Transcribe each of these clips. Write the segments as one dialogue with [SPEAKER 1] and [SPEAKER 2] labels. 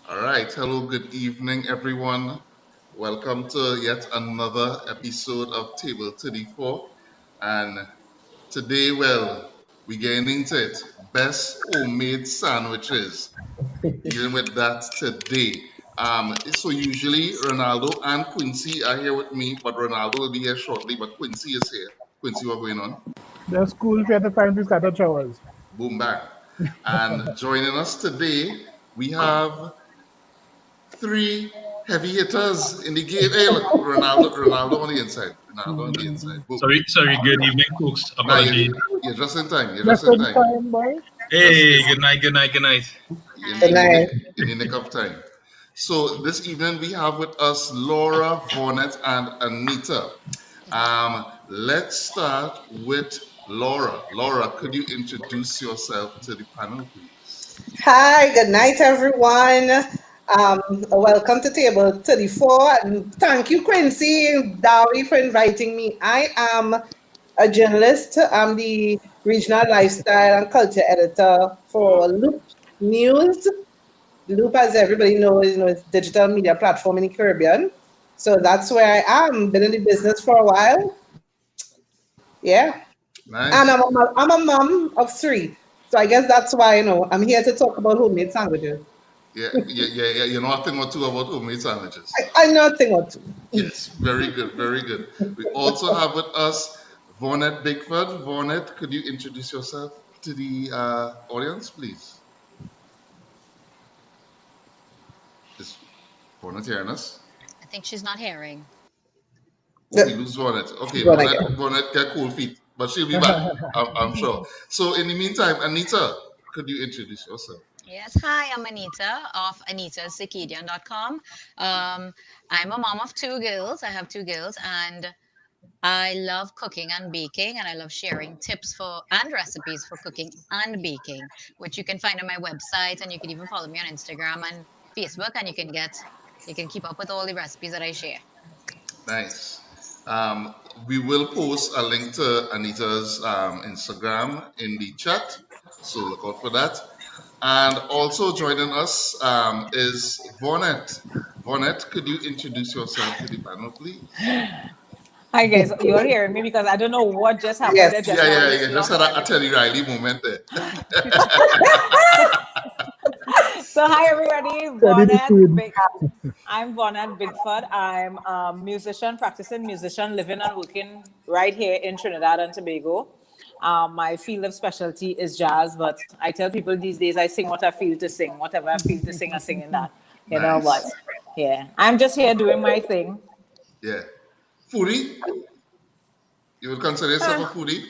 [SPEAKER 1] All right. Hello, good evening, everyone. Welcome to yet another episode of Table 34. And today, we're getting into it. Best homemade sandwiches. Dealing with that today. So usually Ronaldo and Quincy are here with me, but Ronaldo will be here shortly, but Quincy is here. Quincy, what's going on?
[SPEAKER 2] The school trying to find these scattered showers.
[SPEAKER 1] Boom bang. And joining us today, we have three heavy hitters in the game. Hey, look, Ronaldo on the inside. Ronaldo on the inside. Boom.
[SPEAKER 3] Sorry. Good evening, folks.
[SPEAKER 1] Now
[SPEAKER 3] Apologies.
[SPEAKER 1] you're just in time. You're
[SPEAKER 2] Just
[SPEAKER 1] just in
[SPEAKER 2] in
[SPEAKER 1] time.
[SPEAKER 2] time, boy.
[SPEAKER 3] Hey, good night.
[SPEAKER 1] In the nick of time. So this evening we have with us Laura, Vonette, and Anita. Let's start with Laura. Laura, could you introduce yourself to the panel, please?
[SPEAKER 4] Hi, good night, everyone. Welcome to Table 34. And thank you, Quincy Dowie, for inviting me. I am a journalist. I'm the regional lifestyle and culture editor for Loop News. Loop, as everybody knows, is a digital media platform in the Caribbean. So that's where I am. Been in the business for a while. Yeah.
[SPEAKER 1] Nice.
[SPEAKER 4] And I'm a mom of three. So I guess that's why, I'm here to talk about homemade sandwiches.
[SPEAKER 1] Yeah. You know a thing or two about homemade sandwiches.
[SPEAKER 4] I know a thing or two.
[SPEAKER 1] Yes, very good, very good. We also have with us Vonette Bigford. Vonette, could you introduce yourself to the audience, please? Is Vonette hearing us?
[SPEAKER 5] I think she's not hearing.
[SPEAKER 1] Oh, we lose Vonette. Okay, Vonette get cold feet, but she'll be back, I'm sure. So in the meantime, Anita, could you introduce yourself?
[SPEAKER 5] Yes, hi, I'm Anita of anitascircadian.com. I'm a mom of two girls. I have two girls, and I love cooking and baking, and I love sharing tips for and recipes for cooking and baking, which you can find on my website, and you can even follow me on Instagram and Facebook, and you can keep up with all the recipes that I share.
[SPEAKER 1] Nice. We will post a link to Anita's Instagram in the chat, so look out for that. And also joining us is Vonette. Vonette, could you introduce yourself to the panel, please?
[SPEAKER 6] Hi guys, you're hearing me because I don't know what just happened.
[SPEAKER 4] Yes.
[SPEAKER 6] There
[SPEAKER 1] You just had a Teddy Riley moment there.
[SPEAKER 6] So hi everybody, I'm Vonette Bigford. I'm a musician, practicing musician, living and working right here in Trinidad and Tobago. My field of specialty is jazz, but I tell people these days I sing what I feel to sing. Whatever I feel to sing, I sing in that. You know what? Yeah, I'm just here doing my thing.
[SPEAKER 1] Yeah. Foodie? You would consider yourself a foodie?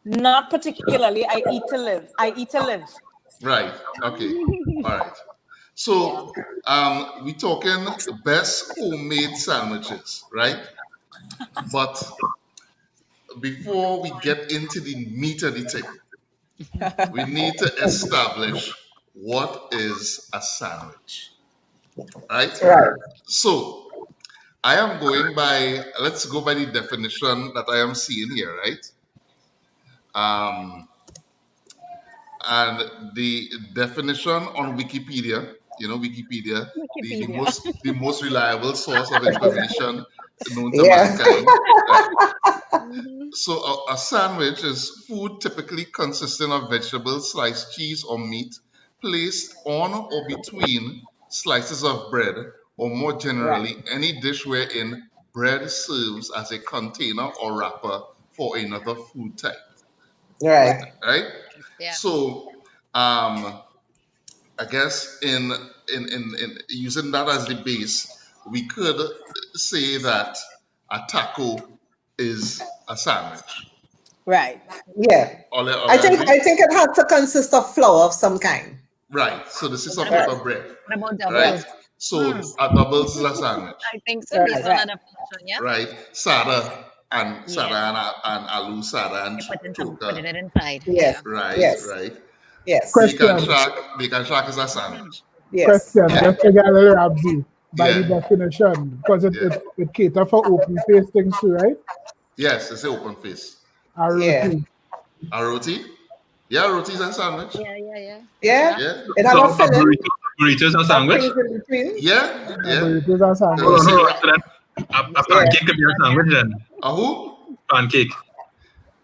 [SPEAKER 6] Not particularly. I eat to live.
[SPEAKER 1] Right. Okay. All right. So we're talking best homemade sandwiches, right? But before we get into the meat of the thing, we need to establish what is a sandwich, right?
[SPEAKER 4] Right.
[SPEAKER 1] So I am going by, let's go by the definition that I am seeing here, right? And the definition on Wikipedia, Wikipedia, the most reliable source of information known to mankind. Right? So a sandwich is food typically consisting of vegetables, sliced cheese or meat placed on or between slices of bread, or more generally, any dish wherein bread serves as a container or wrapper for another food type.
[SPEAKER 4] Right.
[SPEAKER 1] Right?
[SPEAKER 5] Yeah.
[SPEAKER 1] So I guess in using that as the base, we could say that a taco is a sandwich.
[SPEAKER 6] Right.
[SPEAKER 4] Yeah. I think it has to consist of flour of some kind.
[SPEAKER 1] Right. So this is some type of bread.
[SPEAKER 5] What about doubles?
[SPEAKER 1] Right. So a doubles is a sandwich.
[SPEAKER 5] I think so, based on that definition, yeah.
[SPEAKER 1] Right. Sada and aloo sada and
[SPEAKER 5] Put it inside.
[SPEAKER 4] Yes.
[SPEAKER 1] Right.
[SPEAKER 4] Yes.
[SPEAKER 1] Right.
[SPEAKER 4] Yes.
[SPEAKER 1] Bacon shack is a sandwich.
[SPEAKER 4] Yes.
[SPEAKER 2] Question, just to get a little absy by the definition, because it cater for open face things too, right?
[SPEAKER 1] Yes, it's an open face.
[SPEAKER 2] A roti.
[SPEAKER 1] A roti? Yeah, roti is a sandwich.
[SPEAKER 5] Yeah.
[SPEAKER 4] Yeah.
[SPEAKER 1] Yeah.
[SPEAKER 4] It has a filling.
[SPEAKER 3] Burritos and sandwich?
[SPEAKER 4] Things in between.
[SPEAKER 1] Yeah.
[SPEAKER 2] Burritos and sandwich.
[SPEAKER 3] Hold on. So then a pancake could be a sandwich then.
[SPEAKER 1] A who?
[SPEAKER 3] Pancake.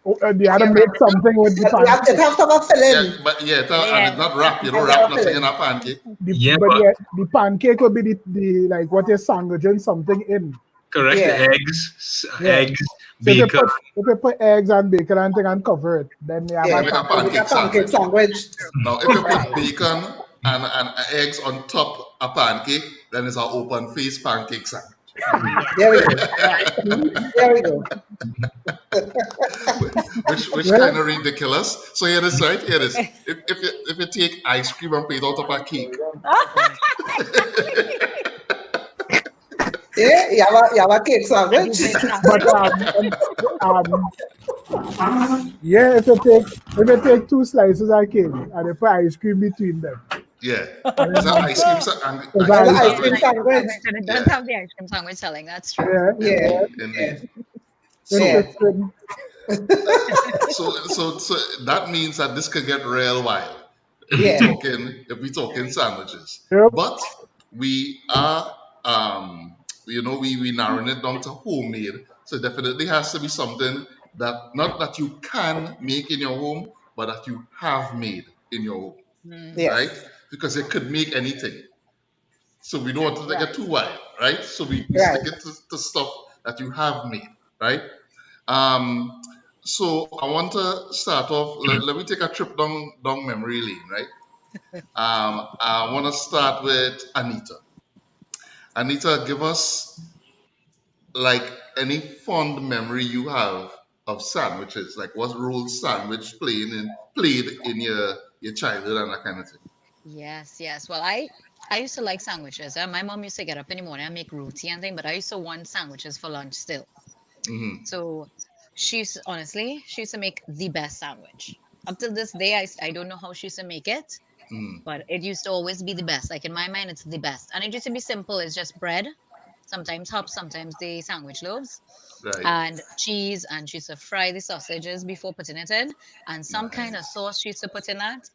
[SPEAKER 2] Oh, you had to make something with the
[SPEAKER 4] But you have to
[SPEAKER 2] pancake.
[SPEAKER 4] have some filling.
[SPEAKER 1] Yeah, but and it's not wrap. You don't wrap nothing in a pancake.
[SPEAKER 3] Yeah,
[SPEAKER 2] But
[SPEAKER 3] but-
[SPEAKER 2] yeah, the pancake would be the like what you're sandwiching something in.
[SPEAKER 3] Correct.
[SPEAKER 4] Yeah.
[SPEAKER 3] Eggs,
[SPEAKER 2] So if
[SPEAKER 3] bacon.
[SPEAKER 2] you put eggs and bacon and thing and cover it, then you have
[SPEAKER 4] Yeah,
[SPEAKER 1] Make
[SPEAKER 2] a
[SPEAKER 1] a pancake
[SPEAKER 4] pancake
[SPEAKER 1] sandwich.
[SPEAKER 4] sandwich.
[SPEAKER 1] Now, if you put bacon and eggs on top of a pancake, then it's an open face pancake sandwich.
[SPEAKER 4] There we go. There we go.
[SPEAKER 1] Which kind of ridiculous. So here it is, right? Here it is. If you take ice cream and put it on top of a cake,
[SPEAKER 4] Yeah, you have a cake sandwich.
[SPEAKER 2] but yeah, if you take two slices of cake and you put ice cream between them,
[SPEAKER 1] yeah, it's an ice cream
[SPEAKER 2] It's
[SPEAKER 4] An
[SPEAKER 2] ice
[SPEAKER 4] ice cream sandwich.
[SPEAKER 5] It does have the ice cream sandwich selling. That's true.
[SPEAKER 2] yeah,
[SPEAKER 4] Yeah.
[SPEAKER 1] Indeed.
[SPEAKER 4] Yeah.
[SPEAKER 2] interesting.
[SPEAKER 1] So that means that this could get real wild.
[SPEAKER 4] Yeah.
[SPEAKER 1] If we talking sandwiches,
[SPEAKER 2] Yep.
[SPEAKER 1] but we are we narrowing it down to homemade. So definitely has to be something that not that you can make in your home, but that you have made in your home,
[SPEAKER 4] Yeah.
[SPEAKER 1] right? Because it could make anything. So we don't want to get too wild, right? So we
[SPEAKER 4] Right.
[SPEAKER 1] stick it to stuff that you have made, right? So I want to start off. Let me take a trip down memory lane, right? I want to start with Anita. Anita, give us like any fond memory you have of sandwiches. Like what role sandwich played in your childhood and that kind of thing.
[SPEAKER 5] Yes. Well, I used to like sandwiches. My mom used to get up in the morning and make roti and thing, but I used to want sandwiches for lunch still.
[SPEAKER 1] Mm-hmm.
[SPEAKER 5] So she used to make the best sandwich. Up till this day, I don't know how she used to make it, but it used to always be the best. Like in my mind, it's the best. And it used to be simple. It's just bread, sometimes hops, sometimes the sandwich loaves,
[SPEAKER 1] Right.
[SPEAKER 5] and cheese. And she used to fry the sausages before putting it in, and some kind of sauce she used to put in that.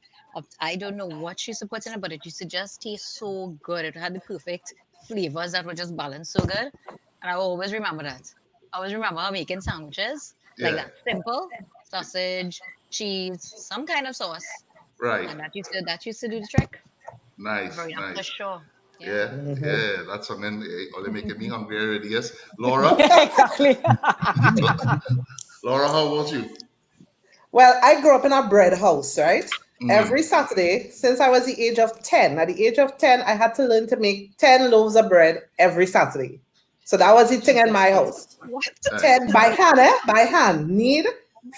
[SPEAKER 5] I don't know what she used to put in it, but it used to just taste so good. It had the perfect flavors that were just balanced so good. And I always remember that. I always remember her making sandwiches like
[SPEAKER 1] Yeah.
[SPEAKER 5] that. Simple sausage, cheese, some kind of sauce.
[SPEAKER 1] Right.
[SPEAKER 5] And that used to do the trick.
[SPEAKER 1] Nice.
[SPEAKER 5] For
[SPEAKER 1] Nice.
[SPEAKER 5] sure.
[SPEAKER 1] Yeah. Yeah. That's something. They're making me hungry already. Yes. Laura.
[SPEAKER 6] Exactly.
[SPEAKER 1] Laura, how about you?
[SPEAKER 4] Well, I grew up in a bread house, right?
[SPEAKER 1] Mhm.
[SPEAKER 4] Every Saturday, since I was the age of 10, at the age of 10, I had to learn to make 10 loaves of bread every Saturday. So that was the thing in my house.
[SPEAKER 5] What?
[SPEAKER 4] 10 by hand, by hand. Knead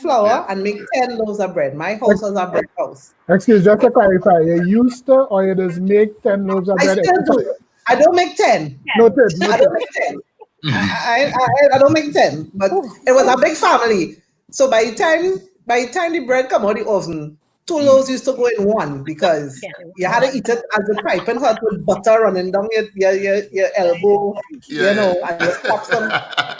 [SPEAKER 4] flour and make 10 loaves of bread. My house was a bread house.
[SPEAKER 2] Excuse, just to clarify, you used to or you just make 10 loaves of
[SPEAKER 4] I
[SPEAKER 2] bread?
[SPEAKER 4] still do. I don't make 10.
[SPEAKER 2] Noted.
[SPEAKER 4] I don't make 10. I don't make 10, but it was a big family. So by the time the bread come out of the oven, 2 loaves used to go in one because you had to eat it as a piping hot with butter running down your elbow,
[SPEAKER 1] Yeah.
[SPEAKER 4] and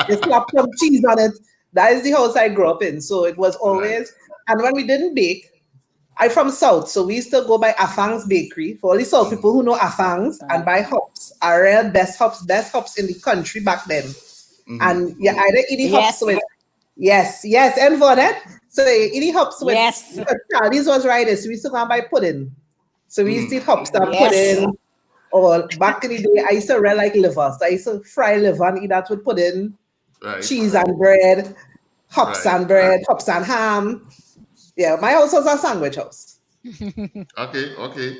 [SPEAKER 4] you slap some cheese on it. That is the house I grew up in. So it was always, and when we didn't bake, I'm from South, so we used to go by Afang's Bakery. For all the South people who know Afang's, and buy hops, our real best hops in the country back then. And you either eat the hops with, yes, and for that, so you eat the hops with, Charlie's was right, so we used to go and buy pudding. So we used to eat hops and pudding, or back in the day, I used to really like liver, so I used to fry liver and eat that with pudding, cheese and bread, hops and bread, hops and ham. Yeah, my house was a sandwich house.
[SPEAKER 1] Okay.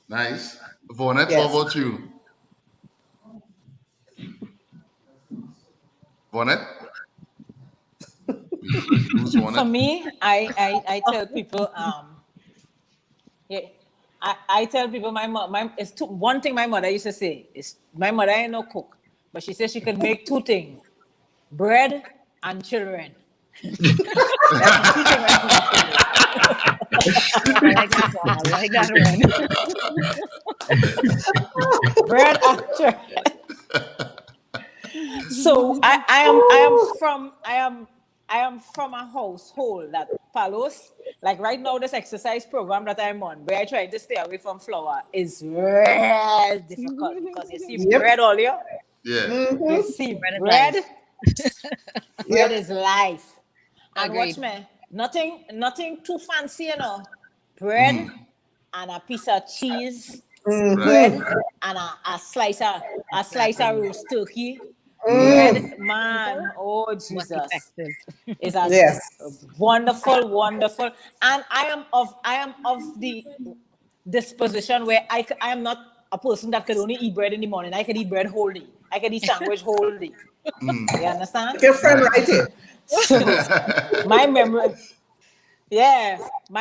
[SPEAKER 1] Nice. Vonette,
[SPEAKER 4] Yes.
[SPEAKER 1] what about you? Vonette? Who's Vonette?
[SPEAKER 6] For me, I tell people, I tell people one thing my mother used to say is my mother ain't no cook, but she said she could make 2 things: bread and children. That's the 2 things my mother said.
[SPEAKER 5] I like that one.
[SPEAKER 6] Bread and children. So I am from a household that follows like right now, this exercise program that I'm on, where I try to stay away from flour, is real difficult because you see bread all year.
[SPEAKER 1] Yeah.
[SPEAKER 6] You see bread.
[SPEAKER 5] Bread
[SPEAKER 6] Bread is life. And
[SPEAKER 5] Agreed.
[SPEAKER 6] watch me, nothing too fancy, you know. Bread and a piece of cheese. Bread and a slice of roast turkey. Bread, man, oh Jesus, it's a wonderful, wonderful. And I am of the disposition where I am not a person that can only eat bread in the morning. I can eat bread whole day. I can eat sandwich whole day. You understand?
[SPEAKER 4] Your friend right here.
[SPEAKER 6] So, my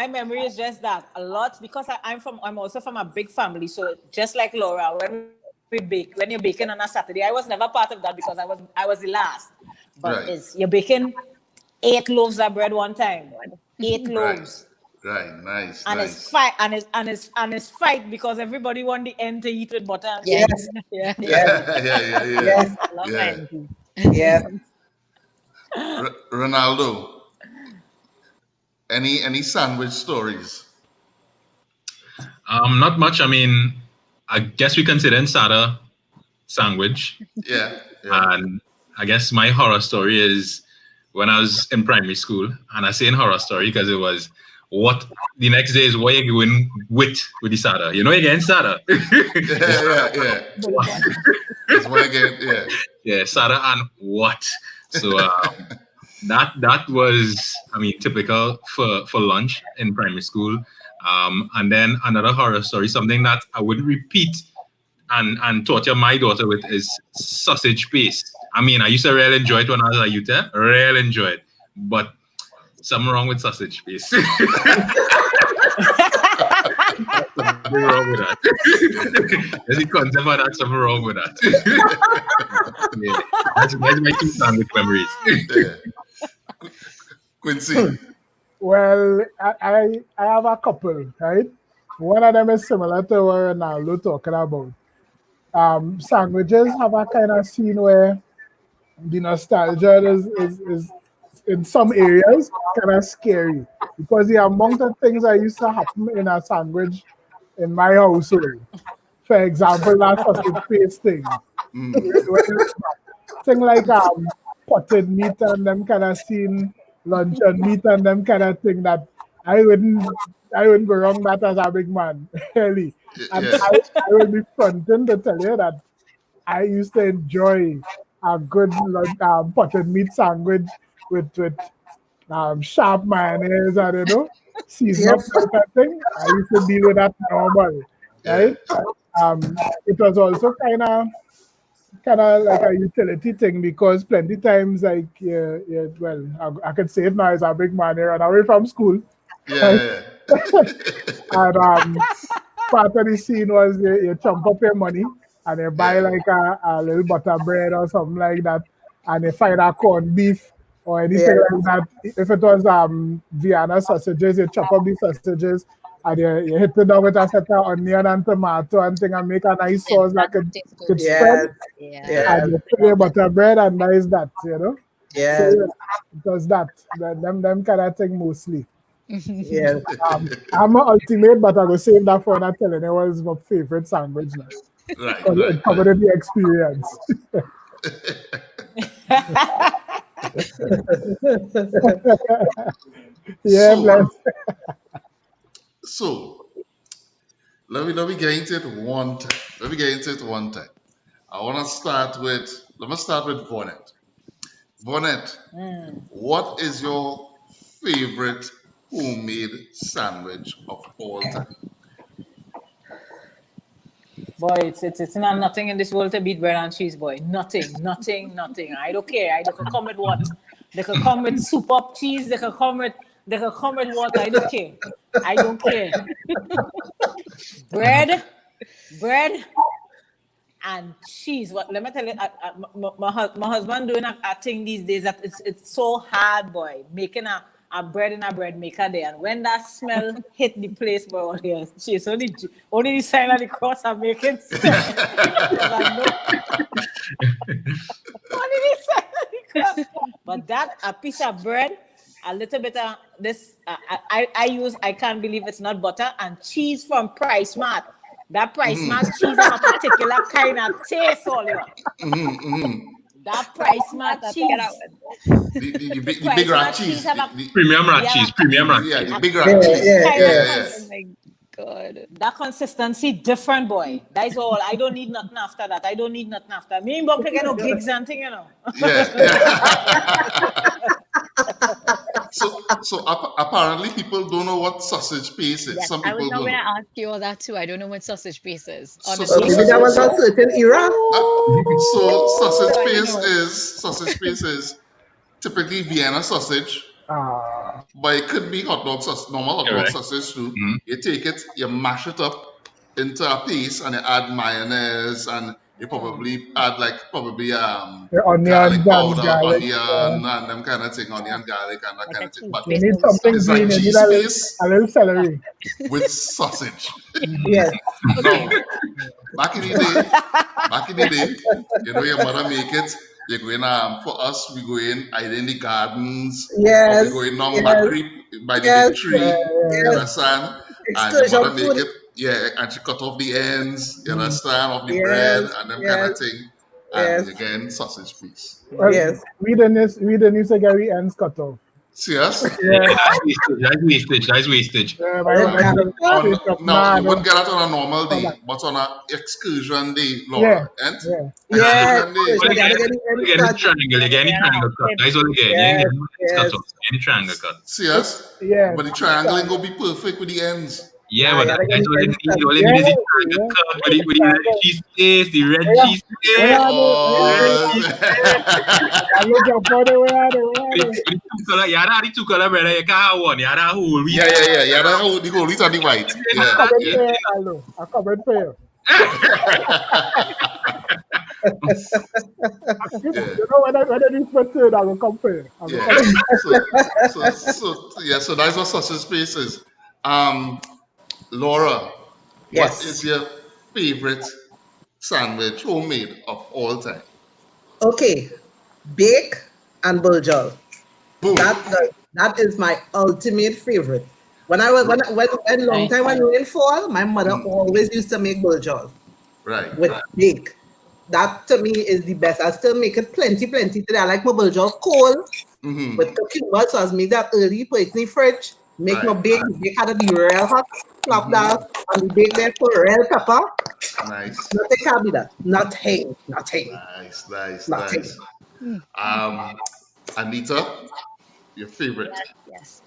[SPEAKER 6] memory is just that a lot because I'm also from a big family. So just like Laura, when you're baking on a Saturday, I was never part of that because I was the last. But you're baking 8 loaves of bread one time. 8 loaves.
[SPEAKER 1] Right, nice.
[SPEAKER 6] And
[SPEAKER 1] nice.
[SPEAKER 6] it's fight it's fight because everybody want the end to eat with butter. And
[SPEAKER 4] Yes.
[SPEAKER 6] Yeah.
[SPEAKER 4] Yes.
[SPEAKER 5] I love that.
[SPEAKER 4] Yes.
[SPEAKER 1] Ronaldo, any sandwich stories?
[SPEAKER 3] Not much. I mean, I guess we consider ensada sandwich.
[SPEAKER 1] Yeah.
[SPEAKER 3] And I guess my horror story is when I was in primary school, and I say in horror story because it was what the next day is what you're going with the sada. You know, you get sada.
[SPEAKER 1] Yeah. That's what I get.
[SPEAKER 3] Yeah, sada and what? So that was, I mean, typical for lunch in primary school. And then another horror story, something that I would repeat and torture my daughter with is sausage paste. I mean, I used to really enjoy it when I was a youth, really enjoy it. But something wrong with sausage paste. Something wrong with that. There's a concept of that, something wrong with that. That's my 2 sandwich memories.
[SPEAKER 1] Quincy.
[SPEAKER 2] Well, I have a couple, right? One of them is similar to what Ronaldo talking about. Sandwiches have a kind of scene where the nostalgia is in some areas kind of scary because the amount of things that used to happen in a sandwich in my household. For example, that sausage paste thing. Thing like potted meat and them kind of scene, luncheon meat and them kind of thing that I wouldn't go wrong that as a big man, really. And I will be fronting to tell you that I used to enjoy a good potted meat sandwich with sharp mayonnaise and season up sort of thing. I used to deal with that normal, right? It was also kind of like a utility thing because plenty times like well I could say it now as a big man here and away from school.
[SPEAKER 1] Yeah.
[SPEAKER 2] And part of the scene was you chump up your money and you buy like a little butter bread or something like that and you find a corned beef or anything like that. If it was Vienna sausages, you chop up the sausages and you hit it down with a set of onion and tomato and thing and make a nice sauce like could spread. And you put your butter bread and that is that, So, it was that. Them kind of thing mostly.
[SPEAKER 4] Yes.
[SPEAKER 2] I'm an ultimate, but I will save that for not telling you what is my favorite sandwich now.
[SPEAKER 1] Right.
[SPEAKER 2] It covered the experience. Bless.
[SPEAKER 1] So let me get into it one time. I want to start with Vonette. Vonette, what is your favorite homemade sandwich of all time?
[SPEAKER 6] Boy, it's not nothing in this world to beat bread and cheese, boy. Nothing. I don't care. They could come with what? They could come with soup up cheese. They could come with what? I don't care. Bread, and cheese. What? Let me tell you, my husband doing a thing these days that it's so hard, boy, making a bread in a bread maker there. And when that smell hit the place, boy, cheese only the sign of the cross are making smell. Only the sign of the cross. But that a piece of bread a little bit of this. I can't believe it's not butter and cheese from Price Mart. That Price Mart cheese has a particular kind of taste, Oliver. That Price Mart cheese.
[SPEAKER 1] The big rat cheese.
[SPEAKER 3] Premium rat cheese.
[SPEAKER 1] Yeah, the big rat cheese.
[SPEAKER 5] Oh my God.
[SPEAKER 6] That consistency different, boy. That's all. I don't need nothing after that. I don't need nothing after. Me and Bob can get no gigs and thing, you know.
[SPEAKER 1] So apparently people don't know what sausage paste is.
[SPEAKER 5] Yes,
[SPEAKER 1] Some
[SPEAKER 5] I was
[SPEAKER 1] people
[SPEAKER 5] not
[SPEAKER 1] don't.
[SPEAKER 5] going to ask you all that too. I don't know what sausage paste is.
[SPEAKER 1] So
[SPEAKER 5] Honestly.
[SPEAKER 4] Maybe that was a certain era.
[SPEAKER 1] So sausage
[SPEAKER 5] I
[SPEAKER 1] paste is typically Vienna sausage, but it could be hot dog sauce, normal hot dog
[SPEAKER 3] Correct.
[SPEAKER 1] sausage too. You take it, you mash it up into a paste, and you add mayonnaise, and you probably add
[SPEAKER 2] The onion,
[SPEAKER 1] garlic powder,
[SPEAKER 2] garlic,
[SPEAKER 1] onion, and them kind of thing, onion, garlic, and that kind of thing. But
[SPEAKER 2] You need something
[SPEAKER 1] it's
[SPEAKER 2] green.
[SPEAKER 1] like
[SPEAKER 2] You need
[SPEAKER 1] cheese paste
[SPEAKER 2] a little celery.
[SPEAKER 1] with sausage.
[SPEAKER 4] Yes.
[SPEAKER 1] No, back in the day, you know, your mother make it. You go in, for us, we go in either in the gardens,
[SPEAKER 4] Yes.
[SPEAKER 1] or we go in on
[SPEAKER 4] Yes.
[SPEAKER 1] by the
[SPEAKER 4] Yes.
[SPEAKER 1] big tree, you understand? And your
[SPEAKER 4] Excursion
[SPEAKER 1] mother make
[SPEAKER 4] food.
[SPEAKER 1] it, and she cut off the ends, you understand, of the
[SPEAKER 4] Yes,
[SPEAKER 1] bread and them kind of
[SPEAKER 4] yes,
[SPEAKER 1] thing. And
[SPEAKER 4] yes.
[SPEAKER 1] again, sausage piece.
[SPEAKER 2] Well,
[SPEAKER 4] Yes.
[SPEAKER 2] we didn't used to get the ends cut off.
[SPEAKER 1] Serious?
[SPEAKER 3] That's wastage.
[SPEAKER 1] No, you wouldn't get it on a normal day, but on an excursion day, Laura. And
[SPEAKER 4] Yeah.
[SPEAKER 1] excursion day.
[SPEAKER 3] You get any triangle cut. That's all you get.
[SPEAKER 4] Yes,
[SPEAKER 3] Cut off. Any triangle cut.
[SPEAKER 1] Serious?
[SPEAKER 2] Yeah.
[SPEAKER 1] But the triangle ain't gonna be perfect with the ends.
[SPEAKER 3] Yeah, but
[SPEAKER 4] Yeah,
[SPEAKER 3] that's all you need. All you
[SPEAKER 2] Yeah,
[SPEAKER 3] need is the
[SPEAKER 2] yeah.
[SPEAKER 3] triangle cut with the red cheese paste, the red
[SPEAKER 2] Yeah.
[SPEAKER 3] cheese paste.
[SPEAKER 2] I look up for the way.
[SPEAKER 3] With the two color, you have the two color bread. You can't have one. You have the whole wheat.
[SPEAKER 1] Yeah. The whole wheat and the white.
[SPEAKER 2] I come in for you. You know when I do third, I will come for you.
[SPEAKER 1] So that's what sausage paste is. Laura,
[SPEAKER 4] Yes.
[SPEAKER 1] what is your favorite sandwich, homemade, of all time?
[SPEAKER 4] Okay. Bake and burjol.
[SPEAKER 1] Boom.
[SPEAKER 4] That is my ultimate favorite. When long time when we were in fall, my mother always used to make burjol
[SPEAKER 1] Right.
[SPEAKER 4] with bake. That to me is the best. I still make it plenty today. I like my burjol cold with cucumber, so I make that early, put it in the fridge, make my bake. The bake had to be real hot, plop down, and the bake there put real pepper.
[SPEAKER 1] Nice.
[SPEAKER 4] Nothing can be that. Nothing.
[SPEAKER 1] Nice. Anita, your favorite?
[SPEAKER 5] Yes.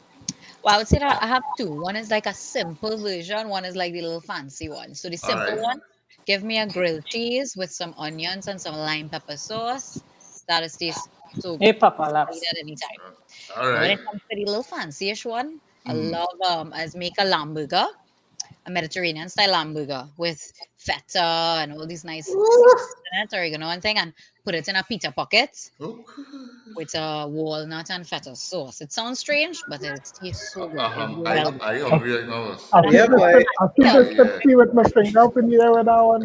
[SPEAKER 5] Well, I would say that I have two. One is like a simple version. One is like the little fancy one. So the simple
[SPEAKER 1] Alright.
[SPEAKER 5] one, give me a grilled cheese with some onions and some lime pepper sauce. That is tastes so
[SPEAKER 6] Hey,
[SPEAKER 5] good.
[SPEAKER 6] Papa
[SPEAKER 5] Eat
[SPEAKER 6] loves.
[SPEAKER 5] at any time.
[SPEAKER 1] All
[SPEAKER 5] When
[SPEAKER 1] right.
[SPEAKER 5] it comes to the little fancy-ish one, I love as make a lamb burger, a Mediterranean style lamb burger with feta and all these nice oregano and thing, and put it in a pita pocket
[SPEAKER 1] Oh.
[SPEAKER 5] with a walnut and feta sauce. It sounds strange, but it tastes so good.
[SPEAKER 1] I agree right now.
[SPEAKER 4] Yeah, boy.
[SPEAKER 2] I feel this crispy with my finger up in the air with that one.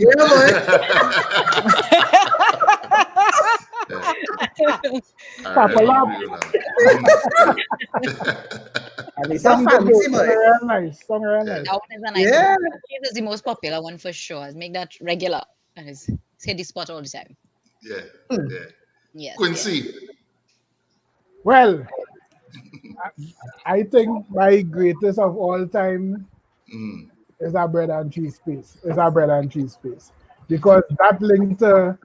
[SPEAKER 2] Papa love.
[SPEAKER 4] And it's a fancy boy.
[SPEAKER 2] Real nice. Real nice.
[SPEAKER 5] That one is a nice
[SPEAKER 4] Yeah.
[SPEAKER 5] one. Cheese is the most popular one for sure. Make that regular. And it's hit the spot all the time.
[SPEAKER 1] Yeah.
[SPEAKER 5] Yes.
[SPEAKER 1] Quincy.
[SPEAKER 2] Well, I think my greatest of all time is our bread and cheese space. Because that linked to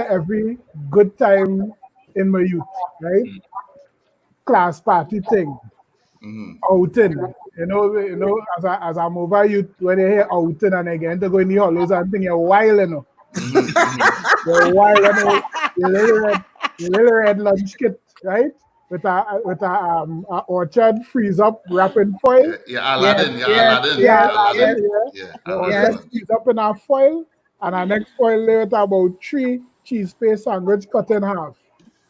[SPEAKER 2] every good time in my youth, right? Class party thing, outing. You know, as I'm over youth, when you hear outing and again to go in the hollows and thing, you're wild, you know. You're wild, you know. Your little red lunch kit, right? With a orchard freeze up wrapping foil.
[SPEAKER 1] Aladdin.
[SPEAKER 2] Freeze up in our foil, and our next foil layer with about 3 cheese paste sandwich cut in half.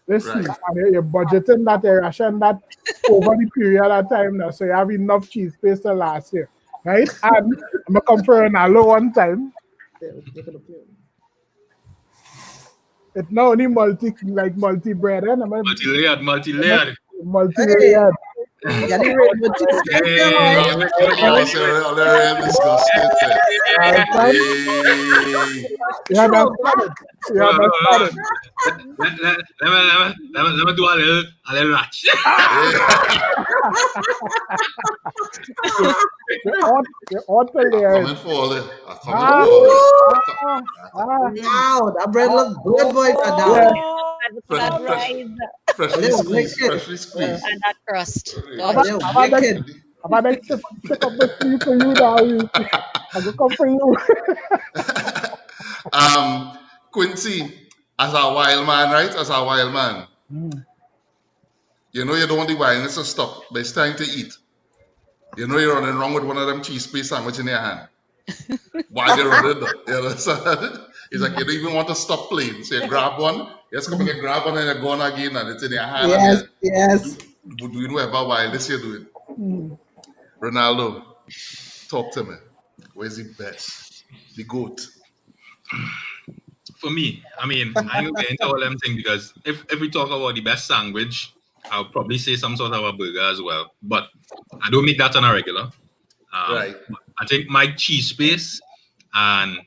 [SPEAKER 2] Listen, and you're budgeting that, you ration that over the period of time now, so you have enough cheese paste to last year, right? And I'm gonna come for an aloe one time. It's not only multi bread,
[SPEAKER 3] Multi-layered.
[SPEAKER 2] multi-layered.
[SPEAKER 4] Yeah, the rainbow cheesecake, you know.
[SPEAKER 1] I said already disgusted.
[SPEAKER 2] Yeah, that's funny. Yeah, that's funny.
[SPEAKER 3] Let me do a little match.
[SPEAKER 2] The outer layer.
[SPEAKER 1] Coming for it.
[SPEAKER 4] Wow, that bread looks good, boy.
[SPEAKER 1] Freshly squeezed.
[SPEAKER 5] And that crust.
[SPEAKER 2] I'm about to pick up the sleeve for you now. I will come for you.
[SPEAKER 1] Quincy, as a wild man, right? As a wild man, you know you don't want the wildness to stop, but it's time to eat. You know you're running wrong with one of them cheese paste sandwich in your hand. Why they running? You understand? It's like you don't even want to stop playing. So you grab one, you just come and grab one and you're gone again and it's in your hand.
[SPEAKER 4] Yes.
[SPEAKER 1] Do you know ever wildness you're doing? Ronaldo, talk to me. Where's the best? The GOAT.
[SPEAKER 3] For me, I mean, I don't get into all them things because if we talk about the best sandwich, I'll probably say some sort of a burger as well. But I don't make that on a regular.
[SPEAKER 1] Right.
[SPEAKER 3] I think my cheese paste and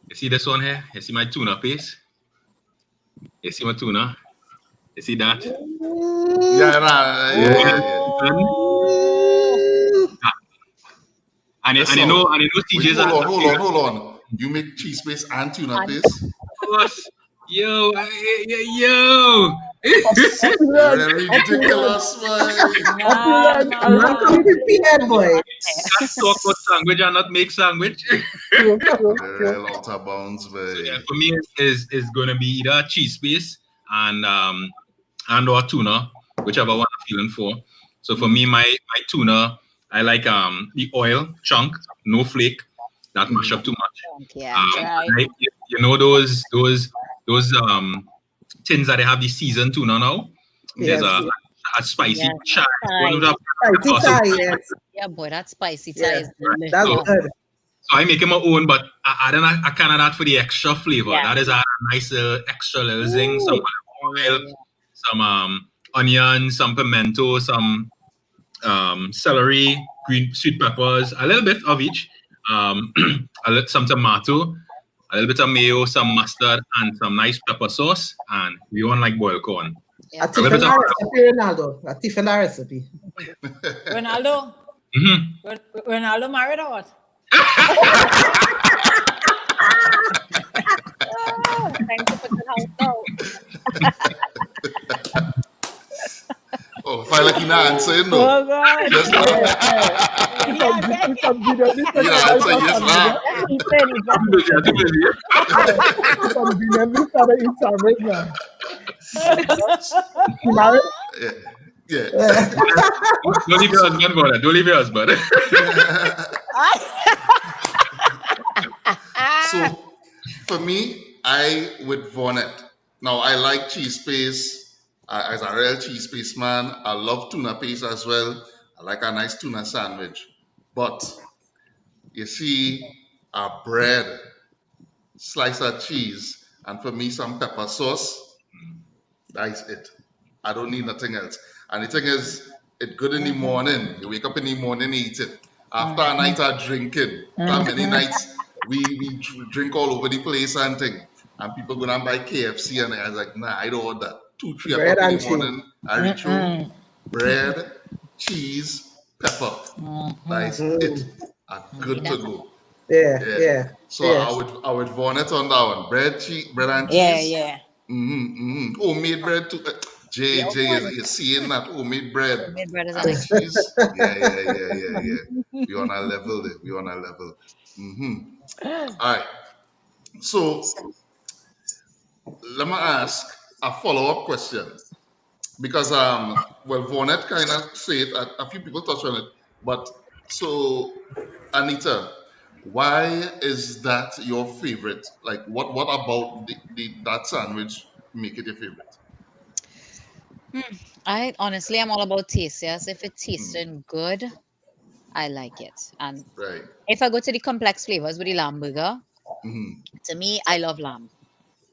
[SPEAKER 3] you see this one here? You see my tuna paste? You see my tuna? You see that? And you know TJ's
[SPEAKER 1] hold on. You make cheese paste and tuna paste?
[SPEAKER 3] Yo.
[SPEAKER 1] You're ridiculous, man.
[SPEAKER 4] I'm not prepared, boy.
[SPEAKER 3] Let's talk about sandwich and not make sandwich.
[SPEAKER 1] You're out of bounds, man.
[SPEAKER 3] So yeah, for me, is going to be either cheese paste and or tuna, whichever one I'm feeling for. So for me, my tuna, I like the oil chunk, no flake, not mash up too much.
[SPEAKER 5] Yeah.
[SPEAKER 3] Right. You know those tins that they have the seasoned tuna now.
[SPEAKER 4] Yes,
[SPEAKER 3] There's a spicy chai.
[SPEAKER 4] Spicy chai, yes.
[SPEAKER 5] Yeah, boy, that spicy
[SPEAKER 4] Yeah,
[SPEAKER 5] chai is delicious.
[SPEAKER 4] that's good.
[SPEAKER 3] So I make it my own, but I add a can of that for the extra flavor.
[SPEAKER 5] Yeah.
[SPEAKER 3] That is a nice extra little zing. Some oil, some onion, some pimento, some celery, green sweet peppers, a little bit of each. Some tomato, a little bit of mayo, some mustard, and some nice pepper sauce. And we want like boiled corn.
[SPEAKER 5] Yeah.
[SPEAKER 4] A Tiffany recipe, Ronaldo. A Tiffany recipe.
[SPEAKER 6] Ronaldo? Ronaldo married or what?
[SPEAKER 5] Thank you for the house.
[SPEAKER 1] Oh, if I like you not answer, no.
[SPEAKER 6] Oh, God.
[SPEAKER 1] Just yes, now.
[SPEAKER 2] Conveniently started eating sandwich now.
[SPEAKER 1] Yeah.
[SPEAKER 3] Don't leave your husband, brother. Don't leave your husband.
[SPEAKER 1] So for me, I would Vonnet. Now I like cheese paste. As a real cheese paste man, I love tuna paste as well. I like a nice tuna sandwich. But you see, a bread, slice of cheese, and for me some pepper sauce. That's it. I don't need nothing else. And the thing is, it's good in the morning. You wake up in the morning, eat it. After a night of drinking, how many nights we drink all over the place and thing. And people go and buy KFC and I was like, nah, I don't want that. 2, 3 o'clock in the morning, I reach home, bread, cheese, pepper. That's it. I'm good to go.
[SPEAKER 4] Yeah.
[SPEAKER 1] So I would want it on that one. Bread and cheese.
[SPEAKER 6] Yeah.
[SPEAKER 1] Homemade bread too. Jay, you're seeing that homemade bread.
[SPEAKER 5] Homemade bread is
[SPEAKER 1] And
[SPEAKER 5] nice.
[SPEAKER 1] cheese. Yeah. We on a level there. All right. So let me ask a follow-up question. Because Vonnet kind of said a few people touched on it, but so Anita, why is that your favorite? Like what about that sandwich make it your favorite?
[SPEAKER 5] I honestly am all about taste. Yes, if it tasted good, I like it. And
[SPEAKER 1] Right.
[SPEAKER 5] if I go to the complex flavors with the lamb burger,
[SPEAKER 1] Mm-hmm.
[SPEAKER 5] to me, I love lamb.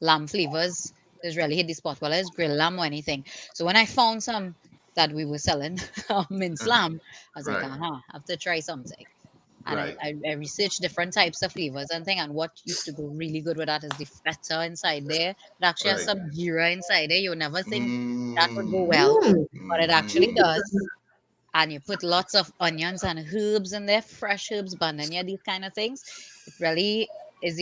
[SPEAKER 5] Lamb flavors It's really hit the spot, whether it's grill lamb or anything. So when I found some that we were selling in Slam, I was like,
[SPEAKER 1] Right.
[SPEAKER 5] I have to try something. And
[SPEAKER 1] Right.
[SPEAKER 5] I researched different types of flavors and thing. And what used to go really good with that is the feta inside there. It actually has
[SPEAKER 1] Right.
[SPEAKER 5] some gira inside there. You'll never think that would go well, but it actually
[SPEAKER 1] Mm.
[SPEAKER 5] does. And you put lots of onions and herbs in there, fresh herbs, banana, these kind of things. It really is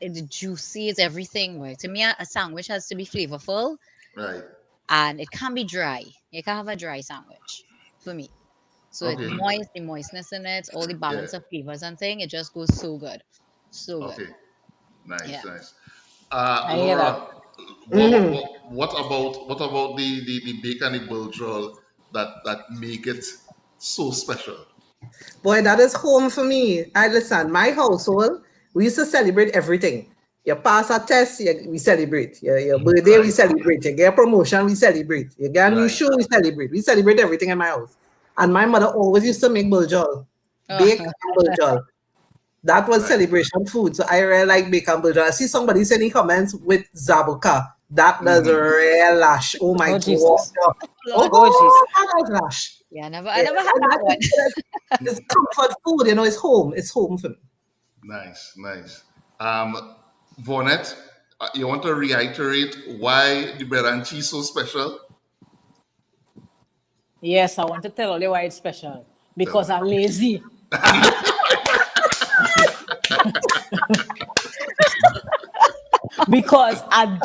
[SPEAKER 5] it's juicy, it's everything. Right? To me, a sandwich has to be flavorful
[SPEAKER 1] Right.
[SPEAKER 5] and it can be dry. You can have a dry sandwich for me. So it's
[SPEAKER 1] Okay.
[SPEAKER 5] moist, the moistness in it, all the balance
[SPEAKER 1] Yeah.
[SPEAKER 5] of flavors and thing, it just goes so good. So good.
[SPEAKER 1] Okay. Nice.
[SPEAKER 5] Yeah.
[SPEAKER 1] Nice.
[SPEAKER 6] I hear
[SPEAKER 1] Laura,
[SPEAKER 4] Mhm.
[SPEAKER 1] what about the bacon and bulldog that make it so special?
[SPEAKER 4] Boy, that is home for me. I listen, my household, we used to celebrate everything. You pass a test, we celebrate. Your birthday, we
[SPEAKER 1] Right.
[SPEAKER 4] celebrate. You get a promotion, we celebrate. You get a new
[SPEAKER 1] Right.
[SPEAKER 4] shoe, we celebrate. We celebrate everything in my house. And my mother always used to make buljol, bake and buljol. That was
[SPEAKER 1] Right.
[SPEAKER 4] celebration food. So I really like bake and buljol. I see somebody sending comments with zabuka. That does real lash. Oh my
[SPEAKER 6] Oh,
[SPEAKER 4] God.
[SPEAKER 6] Jesus.
[SPEAKER 4] Oh,
[SPEAKER 5] Lord.
[SPEAKER 6] Oh,
[SPEAKER 4] that does lash.
[SPEAKER 5] Yeah, I never had that one.
[SPEAKER 4] It's comfort food, it's home. It's home for me.
[SPEAKER 1] Nice. Nice. Vonette, you want to reiterate why the bread and cheese so special?
[SPEAKER 6] Yes, I want to tell you why it's special. Because I'm lazy. Because I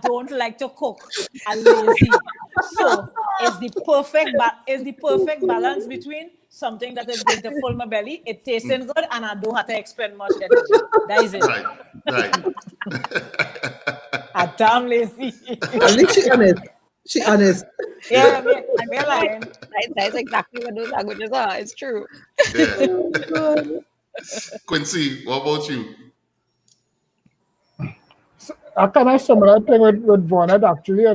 [SPEAKER 6] don't like to cook. I'm lazy. So it's the perfect balance between something that is going to fill my belly, it tasting good, and I don't have to expend much energy. That is it.
[SPEAKER 1] Right. Right.
[SPEAKER 6] I'm damn lazy.
[SPEAKER 4] At least she honest. She honest.
[SPEAKER 6] Yeah, I'm lying.
[SPEAKER 5] That's exactly what those languages are. It's true.
[SPEAKER 1] Yeah. Quincy, what about you?
[SPEAKER 2] A kind of similar thing with Vonnet actually,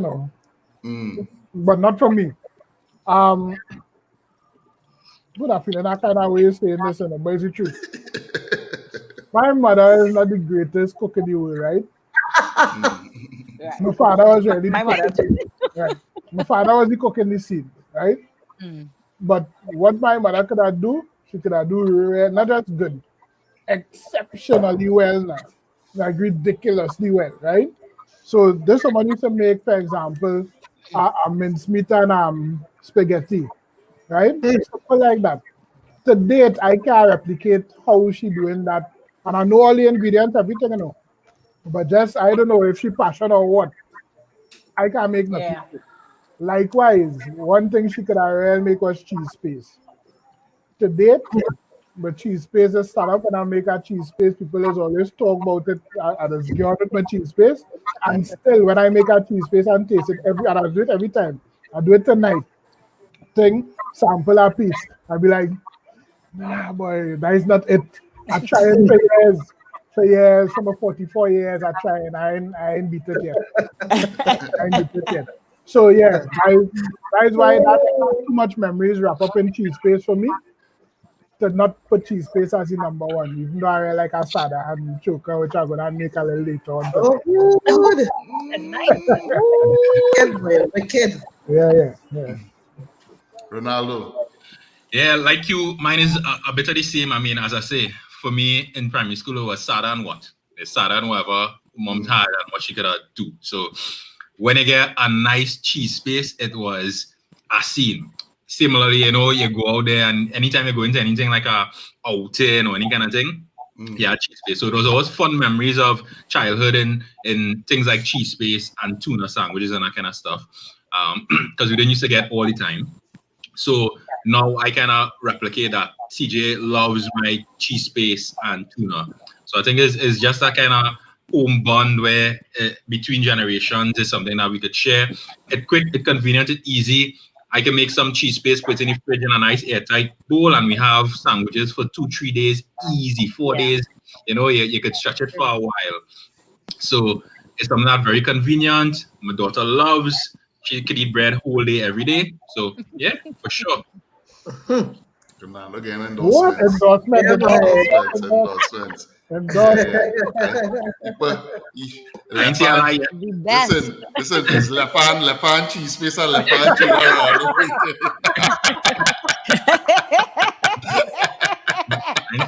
[SPEAKER 1] Mm.
[SPEAKER 2] but not from me. Good, I feel in that kind of way saying this, but it's the truth. My mother is not the greatest cook in the world, right?
[SPEAKER 6] Right.
[SPEAKER 2] My father was really
[SPEAKER 6] My mother too.
[SPEAKER 2] right. My father was the cook in the scene, right?
[SPEAKER 5] Mm.
[SPEAKER 2] But what my mother could have do, she could have do not just good, exceptionally well now. Like ridiculously well, right? So this someone used to make, for example, a mincemeat and spaghetti, right? Something like that. To date, I can't replicate how she doing that. And I know all the ingredients, everything, But just, I don't know if she passionate or what. I can't make nothing.
[SPEAKER 6] Yeah.
[SPEAKER 2] Likewise, one thing she could have really make was cheese paste. To date, but cheese paste is start up when I make a cheese paste, people is always talk about it. I just get out with my cheese paste. And still, when I make a cheese paste and taste it and I do it every time. I do it tonight. Sample a piece. I'll be like, nah, boy, that is not it. I try it for years, from 44 years, I try and I ain't beat it yet. So yeah, that is why that too much memories wrap up in cheese paste for me. To not put cheese paste as the number one, even though I really like asada and choker, which I'm gonna make a little later on.
[SPEAKER 4] Oh, good. The kid.
[SPEAKER 2] Yeah.
[SPEAKER 1] Ronaldo.
[SPEAKER 3] Yeah, like you, mine is a bit of the same. I mean, as I say, for me in primary school, it was sada and what? It's sada and whatever mom had and what she could do. So when you get a nice cheese paste, it was a scene. Similarly, you go out there and anytime you go into anything like a outing or any kind of thing, yeah, cheese paste. So those are always fun memories of childhood in things like cheese paste and tuna sandwiches and that kind of stuff. Because we didn't used to get all the time. So now I kind of replicate that. CJ loves my cheese paste and tuna. So I think it's just that kind of home bond where between generations is something that we could share. It's quick, it's convenient, it's easy. I can make some cheese paste, put it in the fridge in a nice airtight bowl, and we have sandwiches for 2-3 days, easy, 4 days. You could stretch it for a while. So it's something that's very convenient. My daughter loves. She could eat bread whole day, every day. So yeah, for sure.
[SPEAKER 1] Ronaldo again,
[SPEAKER 2] What
[SPEAKER 1] endorsements.
[SPEAKER 2] endorsement?
[SPEAKER 1] Yeah.
[SPEAKER 5] The best.
[SPEAKER 1] Listen, it's Lefan cheese space and Lefan cheese.